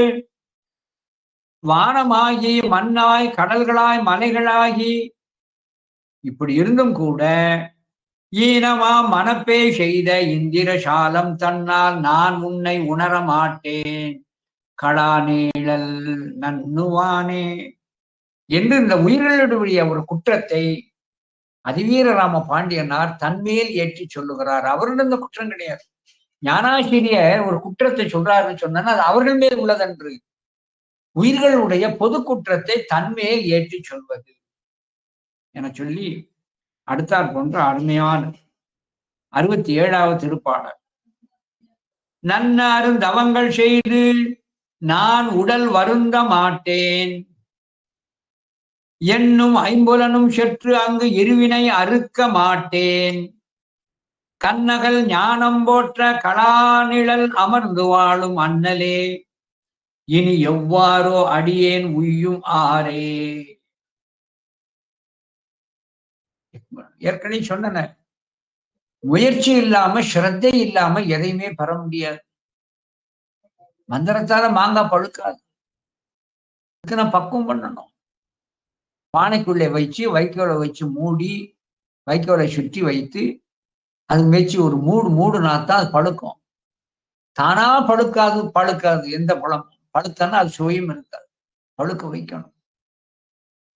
வானமாகி மண்ணாய் கடல்களாய் மலைகளாகி இப்படி இருந்தும் கூட ஈனமா மனப்பே செய்த இந்திர சாலம் தன்னால் நான் உன்னை உணர மாட்டேன் கடா நீழல் நன்னுவானே என்று இந்த உயிர்களுடைய ஒரு குற்றத்தை அதிவீரராம பாண்டியனார் தன்மேல் ஏற்றி சொல்லுகிறார். அவருடைய இந்த குற்றம் கிடையாது. ஞானாசிரியர் ஒரு குற்றத்தை சொல்றாருன்னு சொன்னா அது அவர்கள் மேல் உள்ளதன்று. உயிர்களுடைய பொது குற்றத்தை தன்மேல் ஏற்றி சொல்வது என சொல்லி அடுத்தாற் போன்ற அருமையான 67வது திருப்பாடல். நன்னாரும் தவங்கள் செய்து நான் உடல் வருந்த மாட்டேன் என்னும் ஐம்புலனும் செற்று அங்கு இருவினை அறுக்க மாட்டேன் கண்ணகல் ஞானம் போற்ற கலாநிழல் அமர்ந்து வாழும் அண்ணலே இனி எவ்வாறோ அடியேன் உய்யும் ஆரே. ஏற்கனவே சொன்ன முயற்சி இல்லாம ஸ்ரத்தை இல்லாம எதையுமே பெற முடியாது. மந்திரத்தால மாங்காய் பழுக்காது. அதுக்கு நான் பக்குவம் பண்ணணும். பானைக்குள்ளே வச்சு வைக்கோலை வச்சு மூடி வைக்கோலை சுற்றி வைத்து அது வச்சு ஒரு மூடுனாத்தான் அது பழுக்கும். தானா பழுக்காது எந்த பழம் பழுத்தானா அது சுவையும் இருக்காது. பழுக்க வைக்கணும்.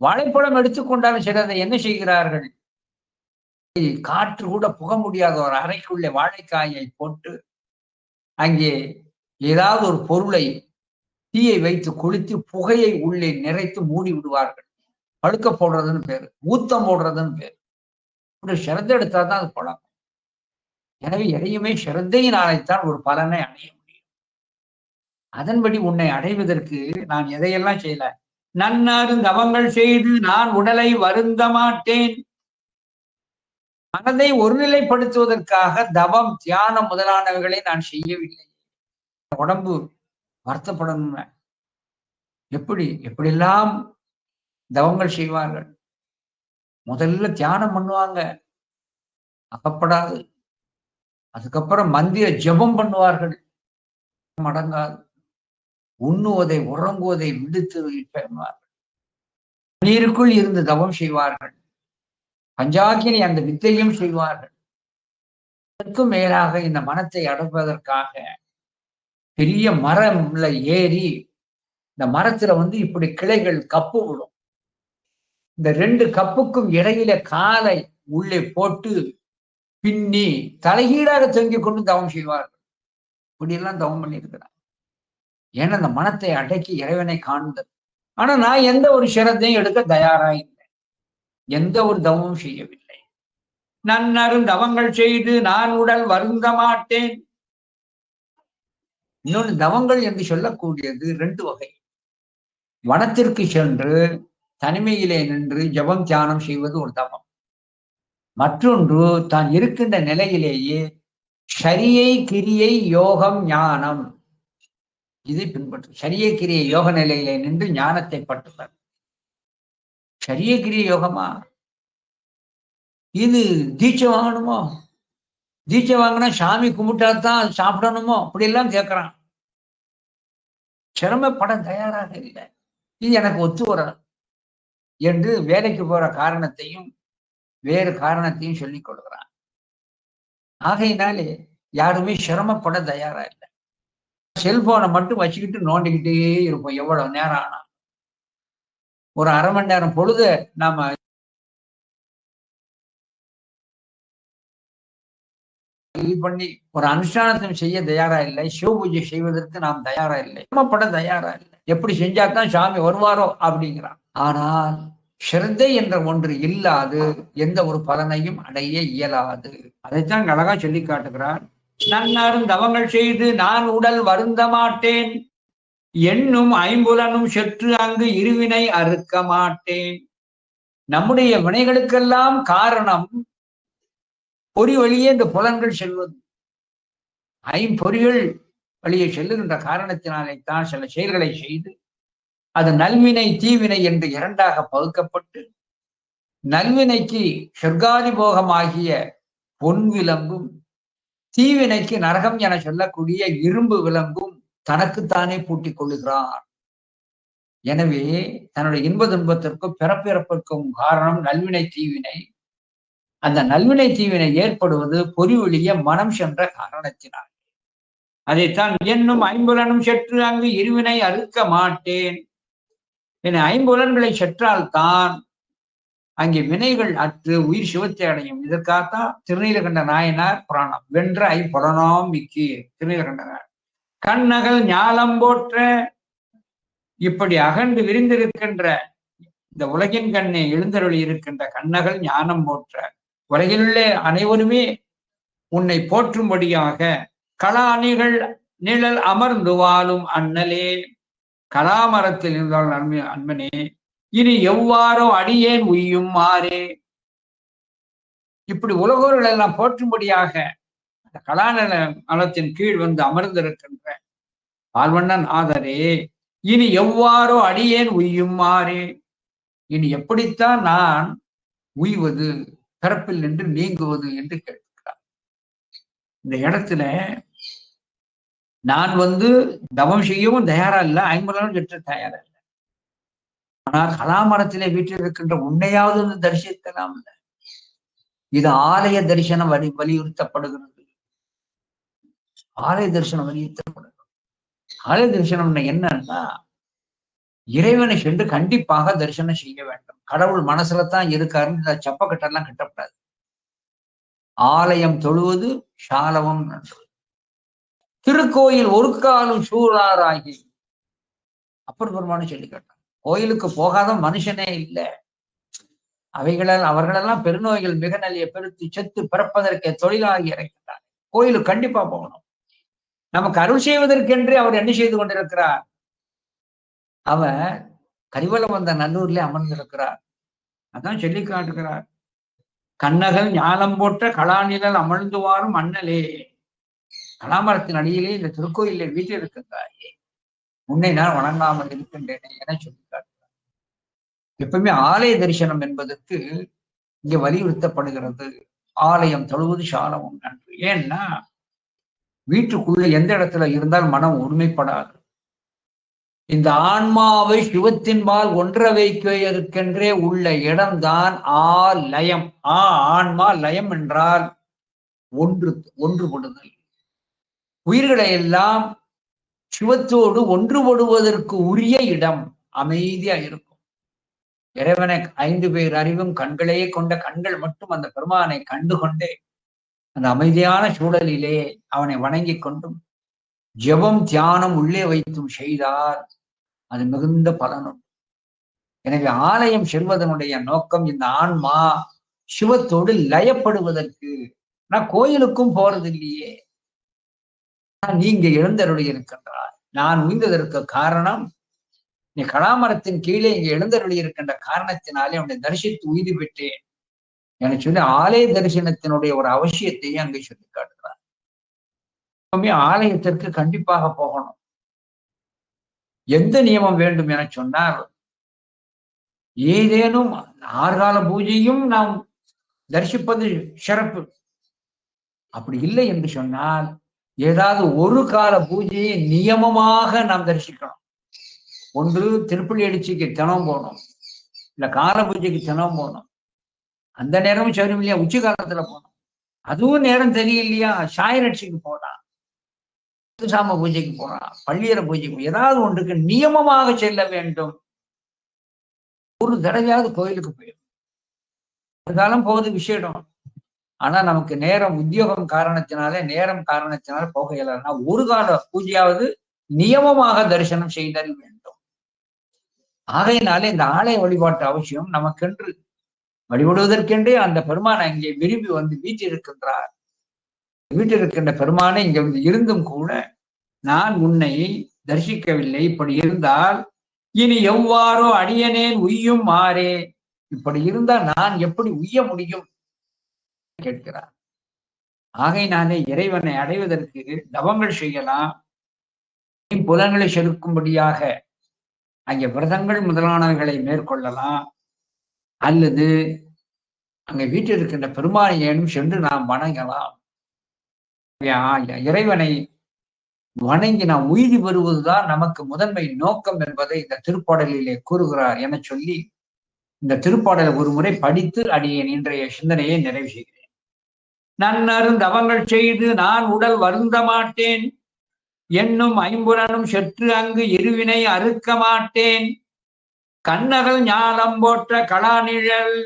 வாழைப்பழம் எடுத்துக்கொண்டாலும் சரி அதை என்ன செய்கிறார்கள்? காற்று கூட புக முடியாத ஒரு அறைக்குள்ளே வாழைக்காயை போட்டு அங்கே ஏதாவது ஒரு பொருளை தீயை வைத்து கொளுத்தி புகையை உள்ளே நிறைத்து மூடி விடுவார்கள். பழுக்க போடுறதுன்னு பேரு, ஊத்தம் போடுறதுன்னு பேரு. ஒரு சிரத்தை எடுத்தாதான் அது பழம். எனவே எதையுமே சிரத்தையினாலைத்தான் ஒரு பலனை அடைய முடியும். அதன்படி உன்னை அடைவதற்கு நான் எதையெல்லாம் செய்யல. நன்னாரும் தவங்கள் செய்து நான் உடலை வருந்த மாட்டேன். மனதை ஒருநிலைப்படுத்துவதற்காக தவம் தியானம் முதலானவைகளை நான் செய்யவில்லை. உடம்பு வருத்தப்படணும். எப்படியெல்லாம் தவங்கள் செய்வார்கள். முதல்ல தியானம் பண்ணுவாங்க, அகப்படாது. அதுக்கப்புறம் மந்திர ஜபம் பண்ணுவார்கள், அடங்காது. உண்ணுவதை உறங்குவதை விடுத்து நீருக்குள் இருந்து தவம் செய்வார்கள். பஞ்சாக்கினி அந்த வித்தையும் செய்வார்கள். அதற்கும் மேலாக இந்த மனத்தை அடப்பதற்காக பெரிய மரம்ல ஏறி இந்த மரத்துல இப்படி கிளைகள் கப்பு விடும். இந்த 2 கப்புக்கும் இடையில காலை உள்ளே போட்டு பின்னி தலைகீழாக தொங்கிக் கொண்டு தவம் செய்வார்கள். இப்படியெல்லாம் தவம் பண்ணியிருக்கிறார். ஏன்னா அந்த மனத்தை அடக்கி இறைவனை காண்பது. ஆனா நான் எந்த ஒரு சிரத்தையும் எடுக்க தயாரா இல்லை. எந்த ஒரு தவமும் செய்யவில்லை. நன்னரும் தவங்கள் செய்து நான் உடல் வருந்த மாட்டேன். இன்னொன்று தவங்கள் என்று சொல்லக்கூடியது 2 வகை. வனத்திற்கு சென்று தனிமையிலே நின்று ஜபம் தியானம் செய்வது ஒரு தவம். மற்றொன்று தான் இருக்கின்ற நிலையிலேயே சரியை கிரியை யோகம் ஞானம் இதை பின்பற்றும். சரியை கிரியை யோக நிலையிலே நின்று ஞானத்தை பற்றுவர். சரியை கிரியை யோகமா? இது தீட்சை வாங்கணுமோ? தீட்சை வாங்கினா சாமி கும்பிட்டாதான் சாப்பிடணுமோ அப்படி எல்லாம் கேட்கிறான். சிரமப்பட தயாராக இல்லை. இது எனக்கு ஒத்து வராது என்று வேலைக்கு போற காரணத்தையும் வேறு காரணத்தையும் சொல்லிக் கொடுக்கிறான். ஆகையினாலே யாருமே சிரமப்பட தயாரா இல்லை. செல்போனை மட்டும் வச்சுக்கிட்டு நோண்டிக்கிட்டே இருப்போம் எவ்வளவு நேரம் ஆனா. ஒரு அரை மணி நேரம் பொழுது நாம இது பண்ணி ஒரு அனுஷ்டானத்தை செய்ய தயாரா இல்லை. சிவ பூஜை செய்வதற்கு நாம் தயாரா இல்லை. சிரமப்பட தயாரா இல்லை. எப்படி செஞ்சாதான் சாமி வருவாரோ அப்படிங்கிறான். ஆனால் ஸ்ரத்தை என்ற ஒன்று இல்லாது எந்த ஒரு பலனையும் அடைய இயலாது. அதைத்தான் அழகா சொல்லி காட்டுகிறார். நன்னாரும் தவங்கள் செய்து நான் உடல் வருந்த மாட்டேன், எண்ணும் ஐம்புலனும் செற்று அங்கு இருவினை அறுக்க மாட்டேன். நம்முடைய வினைகளுக்கெல்லாம் காரணம் பொறி வழியே இந்த புலன்கள் செல்வது. ஐம்பொறிகள் வழியே செல்லுகின்ற காரணத்தினாலே தான் சில செயல்களை செய்து அது நல்வினை தீவினை என்று இரண்டாக பகுக்கப்பட்டு, நல்வினைக்கு சொர்க்காதி போகமாகிய பொன் விலங்கும், தீவினைக்கு நரகம் என சொல்லக்கூடிய இரும்பு விலங்கும் தனக்குத்தானே பூட்டிக் கொள்ளுகிறான். எனவே தன்னுடைய இன்ப துன்பத்திற்கும் பிறப்பிறப்பிற்கும் காரணம் நல்வினை தீவினை. அந்த நல்வினை தீவினை ஏற்படுவது பொறி வழிய மனம் சென்ற காரணத்தினால். அதைத்தான் எண்ணும் ஐம்புலனும் செற்று அங்கு இருவினை அறுக்க மாட்டேன். என ஐம்புலன்களை செற்றால்தான் அங்கே வினைகள் அற்று உயிர் சிவத்தை அடையும். இதற்காகத்தான் திருநீலகண்ட நாயனார் புராணம் வென்ற ஐம்புலனாம் மிக்கி திருநீலகண்ட நாயனார் கண்ணகல் ஞாலம் போற்ற. இப்படி அகன்று விரிந்திருக்கின்ற இந்த உலகின் கண்ணே எழுந்தருளி இருக்கின்ற கண்ணகல் ஞானம் போற்ற, உலகிலுள்ள அனைவருமே உன்னை போற்றும்படியாக கலாநிகள் நிழல் அமர்ந்து வாழும் அண்ணலே, கலாமரத்தில் இருந்தால் அன்பனே, இனி எவ்வாறோ அடியேன் உய்யும் மாறே. இப்படி உலகோர்கள் எல்லாம் போற்றும்படியாக அந்த கலாநல மலத்தின் கீழ் வந்து அமர்ந்திருக்கின்ற பால்வண்ணன் ஆதரே, இனி எவ்வாறோ அடியேன் உய்யும் மாறே. இனி எப்படித்தான் நான் உய்வது, பிறப்பில் நின்று நீங்குவது என்று கேட்கிறார். இந்த இடத்துல நான் தவம் செய்யவும் தயாரா இல்லை, ஐம்புலனும் செற்ற தயாரா இல்லை. ஆனால் கலாமரத்திலே வீட்டில் இருக்கின்ற உன்னையாவது தரிசிக்கலாம் இல்லை. இது ஆலய தரிசனம் வலியுறுத்தப்படுகிறது. ஆலய தரிசனம் வலியுறுத்தப்படுகிறது. ஆலய தரிசனம் என்னன்னா, இறைவனை சென்று கண்டிப்பாக தரிசனம் செய்ய வேண்டும். கடவுள் மனசுல தான் இருக்காருன்னு இந்த சப்பக்கட்டெல்லாம் கட்டப்படாது. ஆலயம் தொழுவது சாலவம் நன்று. திருக்கோயில் ஒரு காலும் சூழாராகி அப்பர் பெருமானு சொல்லி கேட்டான். கோயிலுக்கு போகாத மனுஷனே இல்லை. அவர்களெல்லாம் பெருநோய்கள் மிக நல்ல பெருத்து செத்து பிறப்பதற்கே தொழிலாகி இறக்கின்றார். கோயிலுக்கு கண்டிப்பா போகணும். நமக்கு அருள் செய்வதற்கென்றே அவர் என்ன செய்து கொண்டிருக்கிறார்? அவர் கரிவலம் வந்த நல்லூர்ல அமர்ந்திருக்கிறார். அதான் சொல்லி காட்டுகிறார். கண்ணகல் ஞானம் போற்ற கலாநிழல் அமர்ந்துவாரும் அண்ணலே, கலாமரத்தின் அடியிலே இந்த திருக்கோயிலே வீட்டில் இருக்கின்றாயே, உன்னை நான் வணங்காமல் இருக்கின்றேனே என சொல்லி காட்டுகிறார். எப்பவுமே ஆலய தரிசனம் என்பதற்கு இங்க வலியுறுத்தப்படுகிறது. ஆலயம் தொழுவது சாலமும் நன்று. ஏன்னா வீட்டுக்குள்ள எந்த இடத்துல இருந்தால் மனம் ஒருமைப்படாது. இந்த ஆன்மாவை சிவத்தின்பால் ஒன்ற வைக்க இருக்கின்றே உள்ள இடம்தான் லயம். ஆன்மா லயம் என்றால் ஒன்றுபடுதல். உயிர்களை எல்லாம் சிவத்தோடு ஒன்றுபடுவதற்கு உரிய இடம் அமைதியா இருக்கும். இறைவனை 5 பேர் அறிவும் கண்களையே கொண்ட கண்கள் மட்டும் அந்த பெருமானை கண்டு கொண்டே அந்த அமைதியான சூழலிலே அவனை வணங்கி கொண்டும் ஜெபம் தியானம் உள்ளே வைத்தும் செய்தால் அது மிகுந்த பலனும். எனவே ஆலயம் செல்வதனுடைய நோக்கம் இந்த ஆன்மா சிவத்தோடு லயப்படுவதற்கு. நான் கோயிலுக்கும் போறது இல்லையே, நீங்க எழுந்தருளி இருக்கின்றார். நான் உய்ந்ததற்கு காரணம் நீ கலாமரத்தின் கீழே இங்க எழுந்தருளி இருக்கின்ற காரணத்தினாலே அவனை தரிசித்து உய்தி பெற்றேன் என சொல்லி ஆலய தரிசனத்தினுடைய ஒரு அவசியத்தையே அங்கே சொல்லி காட்டுகிறார். ஆலயத்திற்கு கண்டிப்பாக போகணும். எந்த நியமம் வேண்டும் என சொன்னால், ஏதேனும் 6 கால பூஜையும் நாம் தரிசிப்பது சிறப்பு. அப்படி இல்லை என்று சொன்னால் ஏதாவது ஒரு கால பூஜையை நியமமாக நாம் தரிசிக்கணும். ஒன்று திருப்பள்ளி எழுச்சிக்கு தினம் போகணும், இல்ல கால பூஜைக்கு தினம் போகணும். அந்த நேரமும் சௌரியம் இல்லையா, உச்சி காலத்துல போகணும். அதுவும் நேரம் தெரியலையா, சாயரட்சிக்கு போகலாம், சாம பூஜைக்கு போகலாம், பள்ளியற பூஜைக்கு, ஏதாவது ஒன்றுக்கு நியமமாக செல்ல வேண்டும். ஒரு தடவையாவது கோயிலுக்கு போயிடும். காலம் போகுது விசேடம். ஆனா நமக்கு நேரம், உத்தியோகம் நேரம் காரணத்தினால போக இயலன்னா ஒரு கால பூஜையாவது நியமமாக தரிசனம் செய்தல் வேண்டும். ஆகையினாலே இந்த ஆலய வழிபாட்டு அவசியம் நமக்கென்று வழிபடுவதற்கென்றே அந்த பெருமானை அங்கே விரும்பி வந்து வீட்டிருக்கின்றார். வீட்டிருக்கின்ற பெருமானை இங்க வந்து இருந்தும் கூட நான் உன்னை தரிசிக்கவில்லை, இப்படி இருந்தால் இனி எவ்வாறோ அடியனேன் உய்யும் மாறே, இப்படி இருந்தால் நான் எப்படி உய்ய முடியும் கேட்கிறார். ஆகையினாலே இறைவனை அடைவதற்கு தவங்கள் செய்யலாம், புலங்களை செலுக்கும்படியாக அங்கே விரதங்கள் முதலானவைகளை மேற்கொள்ளலாம், அல்லது அங்கே வீட்டில் இருக்கின்ற பெருமானையேனும் சென்று நாம் வணங்கலாம். இறைவனை வணங்கி நாம் உய்தி பெறுவதுதான் நமக்கு முதன்மை நோக்கம் என்பதை இந்த திருப்பாடலிலே கூறுகிறார் என சொல்லி இந்த திருப்பாடலை ஒரு முறை படித்து அடியேன் இன்றைய சிந்தனையை நிறைவு செய்கிறேன். நன்னருந்தவங்கள் செய்து நான் உடல் வருந்த மாட்டேன், என்னும் ஐம்புலனும் செற்று அங்கு இருவினை அறுக்க மாட்டேன், கண்ணகள் ஞானம் போற்ற கலாநிழல்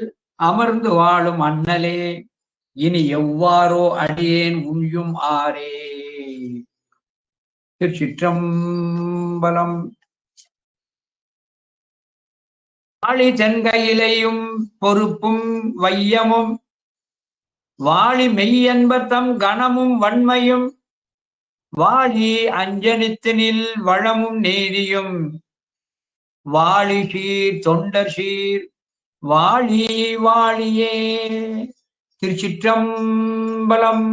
அமர்ந்து வாழும் அண்ணலே, இனி எவ்வாறோ அடியேன் உய்யும் ஆரே. திருச்சிற்றம்பலம். வாழி தென்கையிலையும் பொறுப்பும் வையமும், வாழி மெய்யன்பர்தம் கணமும் வன்மையும், வாழி அஞ்சனித்தினில் வளமும் நீதியும், வாழி சீர் தொண்டர் சீர் வாழி வாழியே. திருச்சிற்றம்பலம்.